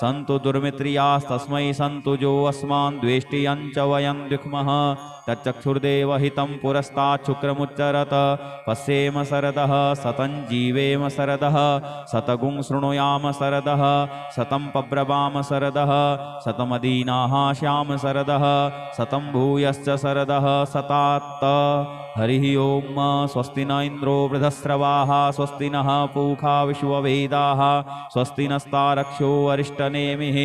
सन्तु दुर्मित्रियास्तस्मै सन्तु जो अस्मान् द्वेष्टियं च वयं द्विक्मः तच्चक्षुर्देव हितं पुरस्तात् शुक्रमुच्चरत पश्येम शरदः शतं जीवेम शरदः शतगुं शृणुयाम शरदः शतं पब्रवाम शरदः शतमदीनाः श्याम शरदः शतं भूयश्च शरदः शतात्त हरिः ओम स्वस्ति न इन्द्रो वृधस्रवाः स्वस्ति नः पूषा विश्ववेदाः स्वस्ति नस्तारक्ष्यो अरिष्टनेमिः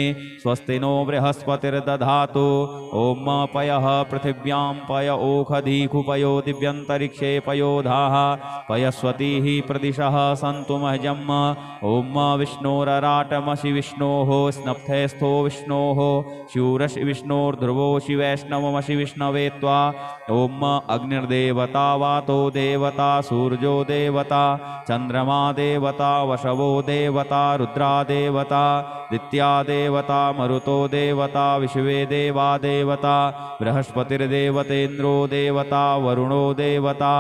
स्वस्ति नो बृहस्पतिर्दधातु ओम पयः पृथिव्यां पय ओखधीकुपयो दिव्यन्तरिक्षे पयोधाः पयस्वतीः प्रदिशः सन्तु महजम् ओम विष्णोरराटमसि विष्णोः स्नप्थेस्थो विष्णोः शूरसि विष्णोर्ध्रुवोऽसि वैष्णवमसि विष्णवे त्वा ओम अग्निर्देवता वातो देवता सूर्यो देवता चन्द्रमा देवता वशवो देवता रुद्रा देवता दित्या देवता मरुतो देवता विश्वे देवा देवता बृहस्पतिर्देवतेन्द्रो देवता वरुणो देवता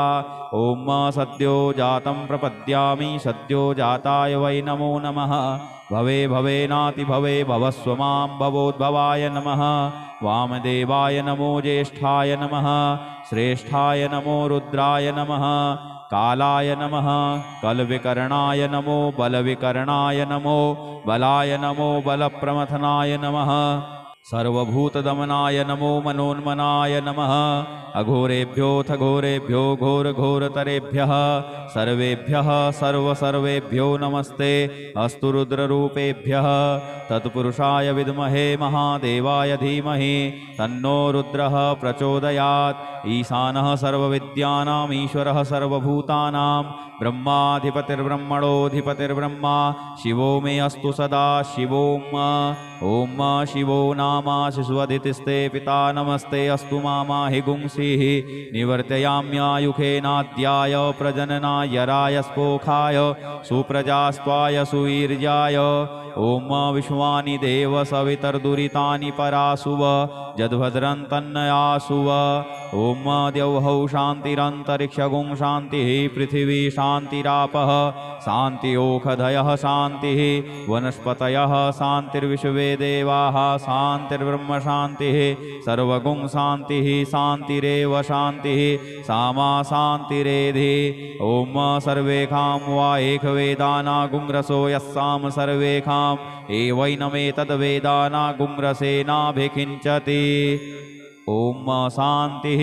ओम सद्यो जातं प्रपद्यामि सद्यो जाताय वै नमो नमः भवे भवेनाति भवे भवस्व मां भवोद्भवाय नमः वामदेवाय नमो ज्येष्ठाय नमः श्रेष्ठाय नमो रुद्राय नमः कालाय नमः कलविकरणाय नमो बलविकरणाय नमो बलाय नमो बलप्रमथनाय नमः सर्वभूतदमनाय नमो मनोन्मनाय नमः अघोरेभ्योऽथ घोरेभ्यो घोरघोरतरेभ्यः सर्वेभ्यः सर्वसर्वेभ्यो नमस्ते अस्तु रुद्ररूपेभ्यः तत्पुरुषाय विद्महे महादेवाय धीमहि तन्नो रुद्रः प्रचोदयात् ईशानः सर्वविद्यानाम् ईश्वरः सर्वभूतानां ब्रह्माधिपतिर्ब्रह्मणोऽधिपतिर्ब्रह्मा शिवो मे अस्तु सदा शिवोम ओम शिवो नामाशिष्वदितिस्ते पिता नमस्ते अस्तु मामाहि गुंसिः निवर्तयाम्यायुखेनाद्याय प्रजननाय रायस्पोखाय सुप्रजास्त्वाय सुवीर्याय ओम विश्वानि देव सवितर्दुरितानि परासुव जद्भद्रं तन्नयासुव ओम द्यौहौ शान्तिरन्तरिक्षगुं शान्तिः पृथिवी शान्तिरापः शान्तिओखधयः शान्तिः वनस्पतयः शान्तिर्विश्वे देवाः शान्तिर्ब्रह्म शान्तिः सर्वगुं शान्तिः शान्तिरेव शान्तिः सामा शान्तिरेधि ओम सर्वेखां वा एकवेदाना गुंरसो यस्साम सर्वेखां एवैनमेतद्वेदाना गुंरसेनाभिखिञ्चति ओम शान्तिः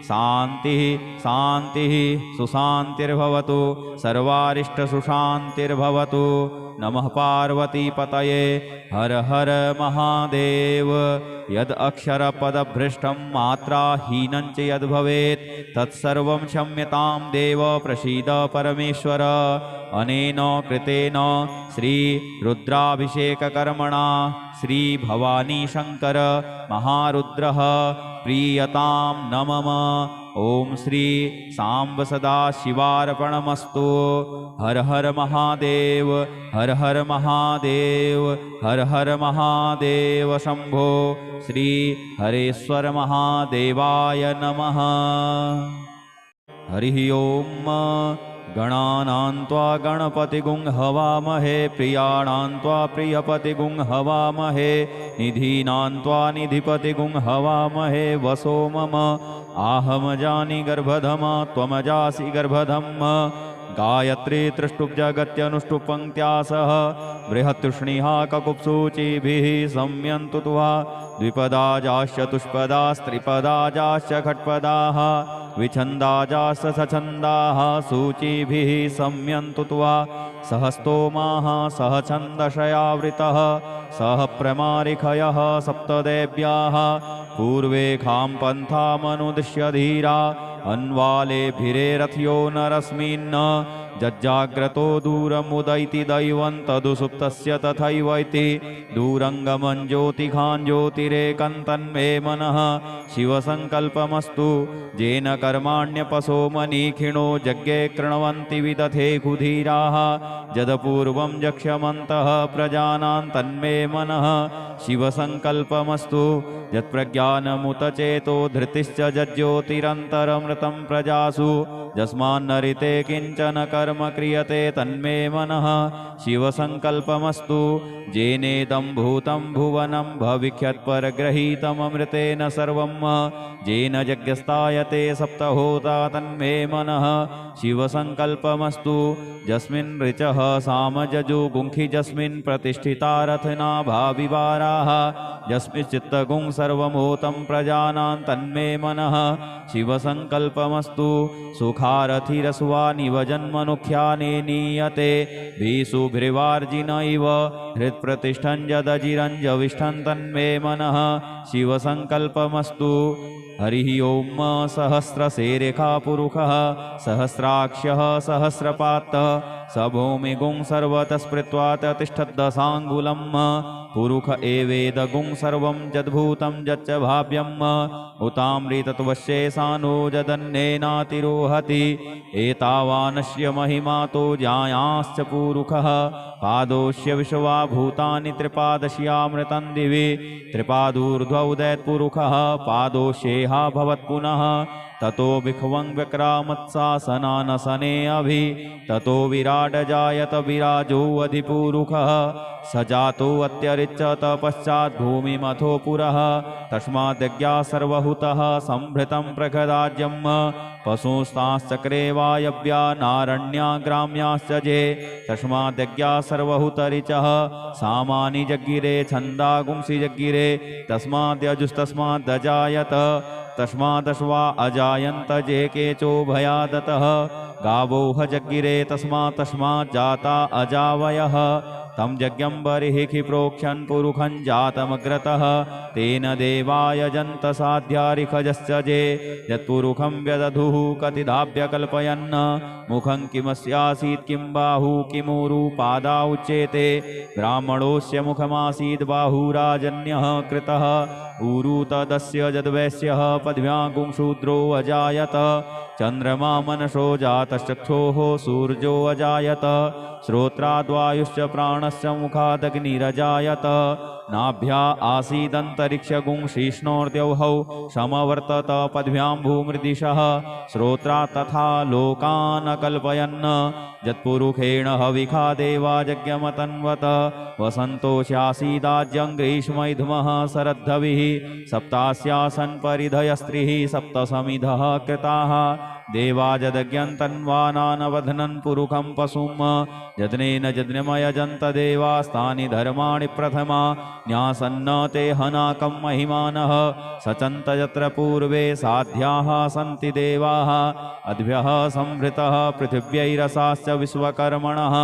शान्तिः शान्तिः सुशान्तिर्भवतु सर्वारिष्टसुशान्तिर्भवतु नमः पार्वतीपतये हर हर महादेव यद् अक्षरपदभ्रष्टं मात्राहीनं च यद् भवेत् तत्सर्वं क्षम्यतां देव प्रसीद परमेश्वर अनेन कृतेन श्री रुद्राभिषेककर्मणा श्री भवानी शंकर महारुद्रः प्रीयतां नमः ओम श्री सांब सदा शिवार्पणमस्तु हर हर महादेव हर हर महादेव हर हर महादेव शंभो श्री हरेश्वर महादेवाय नमः हरि ओम गणानां त्वा गणपतिगुं हवामहे प्रियाणां त्वा प्रियपतिगुं हवामहे निधीनां त्वा निधिपतिगुं हवामहे वसो मम आहमजानि गर्भधम त्वमजासि गर्भधम् गायत्री तृष्टुब्जगत्यनुष्टुप् पंक्त्या सह बृहत्तृष्णिः ककुप्सूचिभिः संयन्तु तुहा द्विपदाजाश्च तुष्पदास्त्रिपदाजाश्च खट्पदाः विछन्दाजाश्च सछन्दाः सूचिभिः संयन्तु तुहा सहस्तोमाः सह छन्दशयावृतः सह प्रमारिखयः सप्तदेव्याः पूर्वे खां पन्थामनुदिश्य धीरा अन्वालेभिरेरथ्यो नरस्मिन् जज्जाग्रतो दूरमुदैति दैवं तदुसुप्तस्य तथैवैति दूरङ्गमं ज्योतिखान् ज्योतिरेकन्तन्मे मनः शिवसङ्कल्पमस्तु येन कर्माण्यपसो मनीखिणो यज्ञे कृण्वन्ति विदथे कुधीराः यदपूर्वं यक्ष्यमन्तः प्रजानां तन्मे मनः शिवसङ्कल्पमस्तु यत्प्रज्ञानमुत चेतो धृतिश्च यज्ज्योतिरन्तरमृतं प्रजासु यस्मान्नरिते किञ्चन कर्म क्रियते तन्मे मनः शिवसङ्कल्पमस्तु येनेदं भूतं भुवनं भविष्यत्परगृहीतममृतेन सर्वं येन यज्ञस्तायते सप्तहोता तन्मे मनः शिवसङ्कल्पमस्तु यस्मिन् ऋचः सामजजो गुंखि यस्मिन् प्रतिष्ठिता रथना भाविवाराः यस्मिश्चित्तगुं सर्वमोतं प्रजानां तन्मे मनः शिवसङ्कल्पमस्तु सुखारथिरस्वानिव जन्मनुख्याने नीयते भीषुभृवार्जिन इव हृत्प्रतिष्ठं यदजिरञ्जविष्ठं तन्मे मनः शिवसङ्कल्पमस्तु हरिः ओं सहस्रशेरेखा पुरुषः सहस्राक्षः सहस्रपातः स भूमिगुं सर्वतः तिष्ठद्दशाङ्गुलं पुरुष एवेदगुं सर्वं यद्भूतं यच्च भाव्यम् उतामृतत्वशेषानो यदन्नेनातिरोहति एतावानस्य महिमातो जायांश्च पुरुषः पादोष्य विश्वा भूतानि त्रिपादश्यामृतं दिवि त्रिपादूर्ध्वौदैत्पुरुषः पादोष्येहा भवत्पुनः ततो विख्वं व्यक्रामत्सासनानसने अभि ततो विराट जायत विराजो अधिपुरुषः स जातो अत्यरिच्यत पश्चात् भूमिमथो पुरः तस्माद्यज्ञा सर्वहुतः संभृतं प्रखदाज्यं पशुस्ताश्चक्रे वायव्या नारण्या ग्राम्याश्च जे तस्माद्यज्ञा सर्वहुतरिचः सामानि जगिरे छन्दागुंसि जगिरे तस्माद्यजुस्तस्मादजायत तस्मादश्वा अजायन्त जे केचो भयादतः गावोह जगिरे तस्मात् जाता अजावयः तं यज्ञं बर्हिः प्रोक्ष्यन् पुरुषं जातमग्रतः तेन देवायजन्त साध्यारिखजश्च जे यत्पुरुषं व्यदधुः कतिधाभ्यकल्पयन् मुखं किमस्यासीत् किं बाहु किमूरु पादा उच्येते ब्राह्मणोऽस्य मुखमासीत् बाहुराजन्यः कृतः ऊरु तदस्य यद्वैश्यः पद्भ्यां शूद्रो अजायत चन्द्रमा मनसो जातश्चक्षोः सूर्यो अजायत श्रोत्राद्वायुश्च प्राणश्च मुखादग्निरजायत नाभ्या आसीदन्तरिक्षगुं शीष्णोर्द्यौहौ समवर्तत पद्भ्यां भूमृदिशः श्रोत्रा तथा लोकान् कल्पयन् यत्पुरुषेण हविखा देवा यज्ञमतन्वत वसन्तोष्यासीदाज्यं ग्रीष्मैधमः शरद्धविः सप्तास्यासन् परिधयस्त्रिः सप्तसमिधः कृताः देवाजदज्ञं तन्वानानवधनन् पुरुषं पशुं यज्ञेन यज्ञमयजन्त देवास्तानि धर्माणि प्रथमा न्यासन्न ते हनाकं महिमानः सचन्त यत्र पूर्वे साध्याः सन्ति देवाः अद्भ्यः संभृतः पृथिव्यैरसाश्च विश्वकर्मणः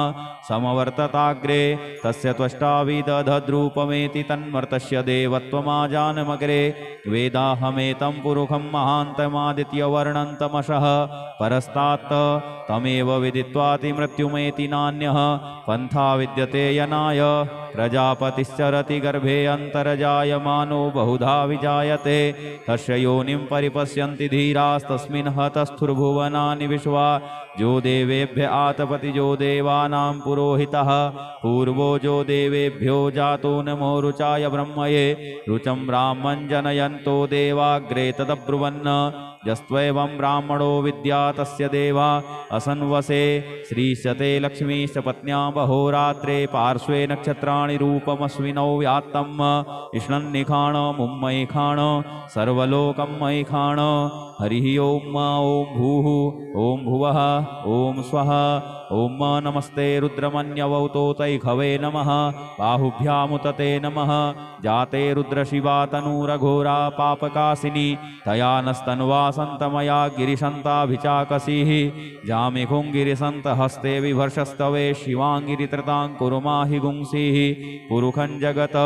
समवर्तताग्रे तस्य त्वष्टाविदधद्रूपमेति तन्मर्तस्य देवत्वमाजानमग्रे वेदाहमेतं पुरुषं महान्तमादित्यवर्णं तमसः परस्तात् तमेव विदित्वाति मृत्युमेति नान्यः पन्था विद्यते यनाय प्रजापतिश्चरति गर्भे अन्तर्जायमानो बहुधा विजायते तस्य योनिं परिपश्यन्ति धीरास्तस्मिन् हतस्थुर्भुवनानि विश्वा जो देवेभ्य आतपति जो देवानां पुरोहितः पूर्वो जो देवेभ्यो जातो नमो रुचाय ब्रह्मये रुचं ब्राह्मं जनयन्तो देवाग्रे तदब्रुवन् यस्त्वैवं ब्राह्मणो विद्या तस्य देवा असन्वसे श्रीशते लक्ष्मीश्च पत्न्या बहोरात्रे पार्श्वे नक्षत्राणि रूपमस्विनौ व्यात्तम् इष्णन्निखाण मुम्मैखाण सर्वलोकं मैखाण हरिः ओं भूः ओं भुवः ओं स्वः ओं नमस्ते रुद्रमन्यवौतोतैखवे नमः बाहुभ्यामुतते नमः जाते रुद्रशिवा तनूरघोरा पापकासिनी तया नस्तन्वा सन्तमया गिरिशन्ताभिचाकसीः जामिखुं गिरिसन्तहस्ते विभर्षस्तवे शिवाङ्गिरित्रतां कुरुमाहि गुंसीः पुरुखं जगत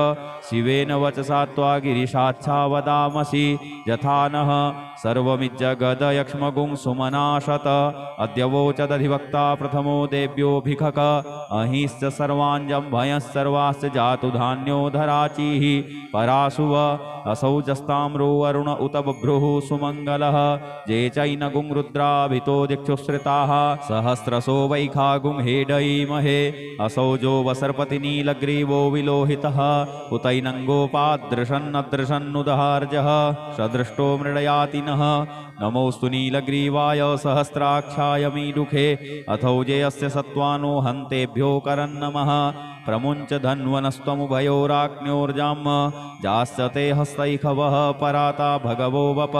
शिवेन वचसा त्वा गिरिशाच्छा वदामसि यथा नः सर्वं सर्वमिज्जगदयक्ष्मगुं सुमनाशत अद्यवोचदधिवक्ता प्रथमो देव्योऽभिखक अहिश्च सर्वाञ्जं भयः सर्वाश्च जातु धान्यो धराचिः पराशुव असौजस्ताम्रो वरुण उत बभ्रुः सुमङ्गलः जे चैनगुं रुद्राभितो दिक्षुश्रिताः सहस्रशो वैखागुं हेडयीमहे असौजो वसर्पतिनीलग्रीवो विलोहितः उतैनङ्गोपादृशन्नदृशन्नुदहार्जः सदृष्टो मृडयातिनः नमोऽस्तु नीलग्रीवाय सहस्राक्षाय मीडुखे अथौजेयस्य सत्त्वानो हन्तेभ्यो करन्नमः प्रमुञ्च धन्वनस्त्वमुभयोराज्ञोर्जाम् जास्यते हस्तैखवः पराता भगवो वप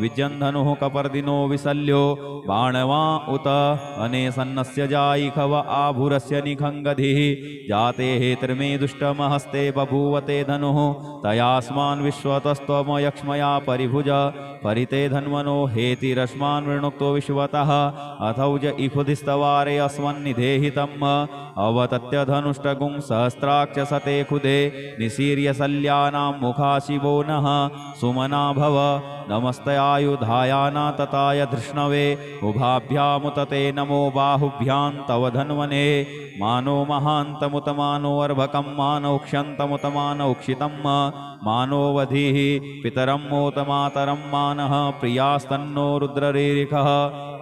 विजन्धनुः कपर्दिनो विसल्यो बाणवा उत अनेसन्नस्य जायिखव आभुरस्य निखङ्गधिः जाते हेतिर्मे दुष्टमहस्ते बभूवते धनुः तयास्मान् विश्वतस्त्वमयक्ष्मया परिभुज परिते धन्वनो हेतिरस्मान् वृणुक्तो विश्वतः अथौज इखुधिस्तवारे अस्मन्निधेहितम् अवतत्य धनुष्टगुं सहस्राक्ष सते खुदे निसीर्य शल्यानां मुखा शिवो नः सुमना भव नमस्तयायुधायाना तताय धृष्णवे उभाभ्यामुत ते नमो बाहुभ्यां तव धन्वने मानो महान्तमुत मानो अर्भकं मानौक्ष्यन्तमुत मानौक्षितं मानोवधिः पितरं मोत मातरं मानः प्रियास्तन्नो रुद्ररीरिखः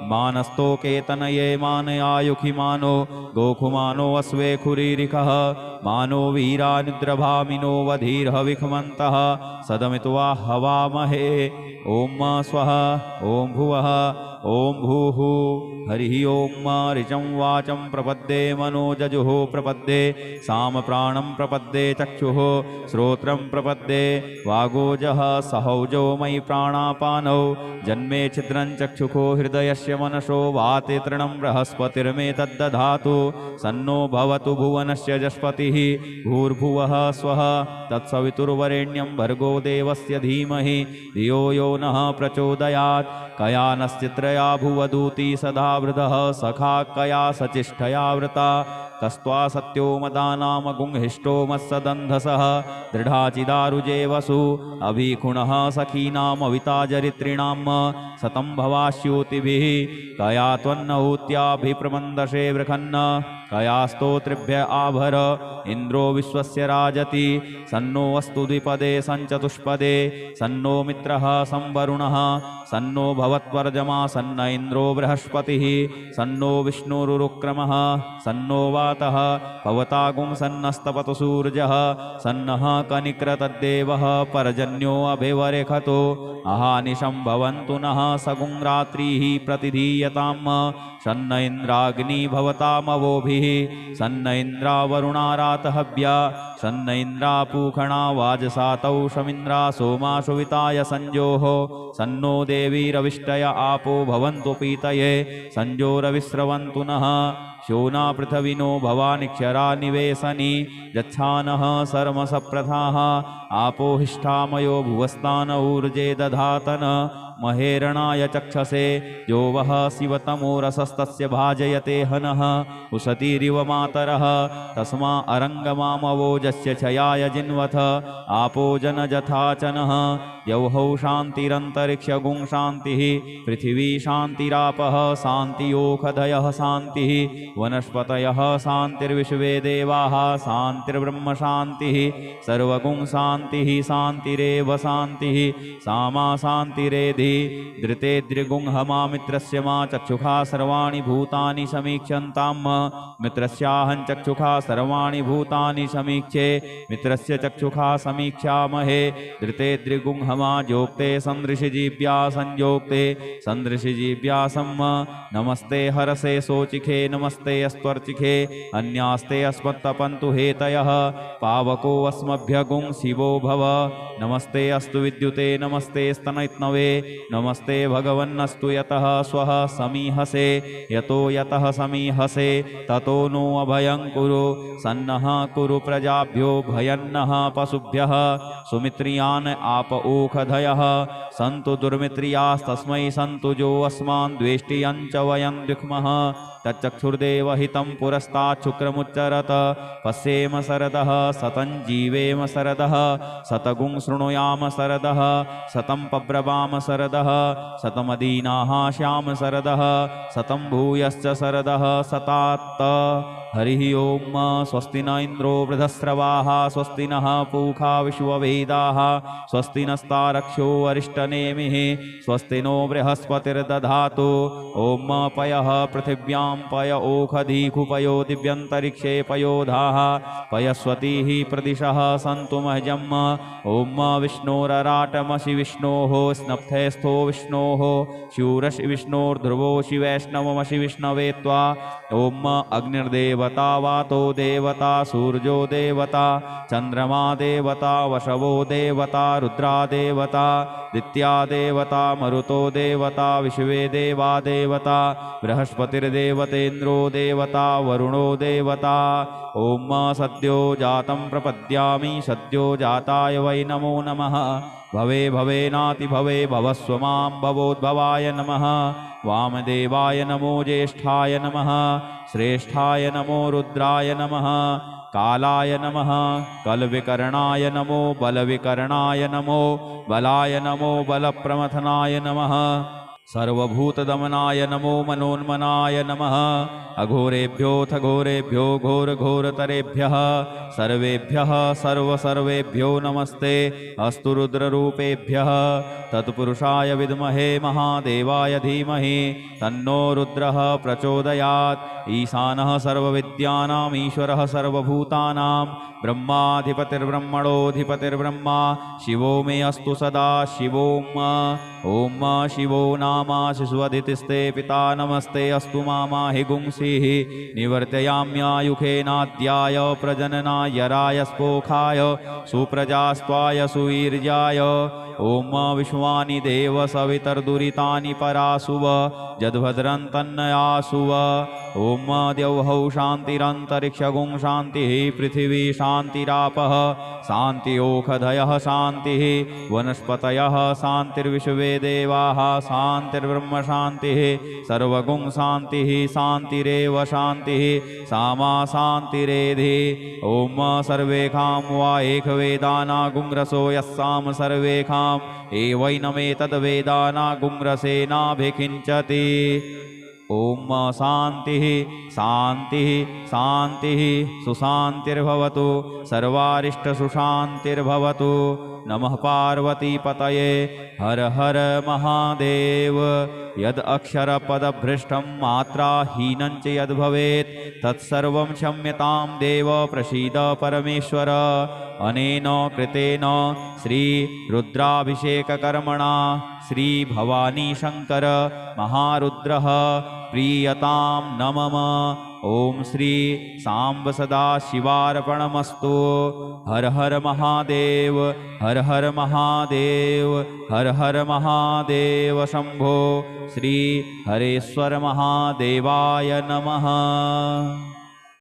मानस्तो केतनये मानयायुखि मानो गोखुमानो अश्वेखुरीरिखः मानो वीरानिद्रभामिनो वधीर्हविखमन्तः सदमित्वा हवामहे ॐ स्वः ॐ भुवः ॐ भूः हरिः ॐ ऋचं वाचं प्रपद्ये मनोजजुः प्रपद्ये सामप्राणं प्रपद्ये चक्षुः श्रोत्रं प्रपद्ये वागोजः सहौजो मयि प्राणापानौ जन्मे छिद्रं चक्षुखो हृदयस्य मनसो वाते तृणं बृहस्पतिर्मे तद्दधातु सन्नो भवतु भुवनस्य जस्पतिः भूर्भुवः स्वः तत्सवितुर्वरेण्यं भर्गो देवस्य धीमहि धियो यो नः प्रचोदयात् कयानश्चित्रया भुवदूती सदा वृधः सखा कया सचिष्ठया वृता कस्त्वा सत्यो मदानामगुंहिष्टो मत्सदन्धसः दृढाचिदारुजे वसु अभिखुणः सखीनामविता जरित्रिणां सतं भवास्योतिभिः कया त्वन्नहूत्याभिप्रमन्दशे वृखन्न कयास्तोत्रिभ्य आभर इन्द्रो विश्वस्य राजति सन्नो अस्तु द्विपदे सञ्चतुष्पदे सन्नो मित्रः संवरुणः सन्नो भवत्वर्जमा सन्न इन्द्रो बृहस्पतिः सन्नो विष्णुरुक्रमः सन्नो वातः पवतागुं सन्नस्तपतु सूर्यः सन्नः कनिक्रतद्देवः परजन्यो अभिवरेखतो अहानिशं भवन्तु नः सगुं रात्रिः प्रतिधीयताम् सन्न इन्द्राग्नि भवतामवोभिः सन्न इन्द्रावरुणारातहव्या सन्न इन्द्रापूखणा वाजसातौ शमिन्द्रा सोमाशुविताय संजोः सन्नो देवीरविष्टय आपो भवन्तु पीतये संजोरविस्रवन्तु नः शोना पृथविनो भवानिक्षरा निवेशनी यच्छानः सर्मसप्रथाः आपो हिष्ठामयो भुवस्तान ऊर्जे दधातन महेरणाय चक्षसे यो वः शिवतमोरसस्तस्य भाजयते हनः उशतीरिव मातरः तस्मा अरङ्गमामवोजस्य क्षयाय जिन्वथ आपो जनजथाचनः यौहौ शान्तिरन्तरिक्षगुं शान्तिः पृथिवी शान्तिरापः शान्तियोखधयः शान्तिः वनस्पतयः शान्तिर्विश्वे देवाः शान्तिर्ब्रह्म शान्तिः सर्वगुं शान्तिः शान्तिरेव शान्तिः सामा शान्तिरेधि धृते द्रिगुंहमा मित्रस्य मा चक्षुषा सर्वाणि भूतानि समीक्षन्ताम् मित्रस्याहं चक्षुषा सर्वाणि भूतानि समीक्षे मित्रस्य चक्षुषा समीक्षामहे धृते द्रिगुंहमा जोक्ते सन्दृशिजीव्या संयोक्ते सन्दृशिजीव्यासं नमस्ते हरसे सोचिखे नमस्ते अस्त्वर्चिखे अन्यास्ते अस्मत्तपन्तु हेतयः पावको अस्मभ्यगुं शिवो भव नमस्ते अस्तु विद्युते नमस्ते स्तनैत्नवे नमस्ते भगवन्नस्तु यतः स्वः समीहसे यतो यतः समीहसे ततो नो अभयं कुरु सन्नः कुरु प्रजाभ्यो भयन्नः पशुभ्यः सुमित्रियान् आप ओखधयः सन्तु दुर्मित्रियास्तस्मै सन्तु जो अस्मान् द्वेष्टियं च वयं द्विक्मः तच्चक्षुर्दे देवहितं पुरस्तात् शुक्रमुच्चरत पश्येम शरदः शतं जीवेम शरदः शतगुं शृणुयाम शरदः शतं पब्रवाम शरदः शतमदीनाः श्याम शरदः शतं भूयश्च शरदः शतात्त हरिः ओम स्वस्ति न इंद्रो वृधस्रवाः स्वस्ति नः पूषा विश्ववेदाः स्वस्ति नस्तारक्षो अरिष्टनेमिः स्वस्ति नो बृहस्पतिर्दधातु ओम पयः पृथिव्यां पय ओखधीखु पयो दिव्यन्तरिक्षे पयोधाः पयस्वतीः प्रदिशः सन्तु महजम् ओम विष्णोरराटमसि विष्णोः स्नप्थेस्थो विष्णोः शूरसि विष्णोर्ध्रुवोऽसि वैष्णवमसि विष्णवे त्वा ओम अग्निर्देवता वातो देवता सूर्यो देवता चंद्रमा देवता वशवो देवता रुद्रा देवता दित्या देवता मरुतो देवता विश्वे देवा देवता बृहस्पतिर्देवतेन्द्रो देवता वरुणो देवता ओम सद्यो जातं प्रपद्यामि सद्यो जाताय वै नमो नमः भवे भवेनाति भवे भवस्व मां भवोद्भवाय नमः वामदेवाय नमो ज्येष्ठाय नमः श्रेष्ठाय नमो रुद्राय नमः कालाय नमः कलविकर्णाय नमो बलविकर्णाय नमो बलाय नमो बलप्रमथनाय नमः सर्वभूतदमनाय नमो मनोन्मनाय नमः अघोरेभ्योऽथ घोरेभ्यो घोरघोरतरेभ्यः सर्वेभ्यः सर्वेभ्यो नमस्ते अस्तु रुद्ररूपेभ्यः तत्पुरुषाय विद्महे महादेवाय धीमहि तन्नो रुद्रः प्रचोदयात् ईशानः सर्वविद्यानाम् ईश्वरः सर्वभूतानां ब्रह्माधिपतिर्ब्रह्मणोऽधिपतिर्ब्रह्मा शिवो मे अस्तु सदा शिवोम ओम शिवो नामाशिष्वदितिस्ते पिता नमस्ते अस्तु मामाहि गुंसिः निवर्तयाम्यायुखेनाद्याय प्रजननाय रायस्पोखाय सुप्रजास्त्वाय सुवीर्याय ओम विश्वानि देव सवितर्दुरितानि परासुव जद्भद्रं तन्नयासुव ओम द्यौहौ शान्तिरन्तरिक्षगुं शान्तिः पृथिवी शान्तिरापः शान्तिओषधयः शान्तिः वनस्पतयः शान्तिर्विश्वे देवाः शान्तिर्ब्रह्म शान्तिः सर्वगुं शान्तिः शान्तिरेव शान्तिः सामा शान्तिरेधि ओम सर्वेखां वा एकवेदानागुंरसो यस्साम सर्वेखां एवैनमेतद्वेदानागुंरसेनाभिखिञ्चति ओम शान्तिः शान्तिः शान्तिः सुशान्तिर्भवतु सर्वारिष्टसुशान्तिर्भवतु नमः पार्वतीपतये हर हर महादेव यद् अक्षरपदभ्रष्टं मात्राहीनं च यद्भवेत् तत्सर्वं क्षम्यतां देव प्रसीद परमेश्वर अनेन कृतेन श्री रुद्राभिषेककर्मणा श्री भवानी शंकर महारुद्रः प्रीयतां नमः ओम श्री सांब सदा शिवार्पणमस्तु हर हर महादेव हर हर महादेव हर हर महादेव शंभो श्री हरेश्वर महादेवाय नमः।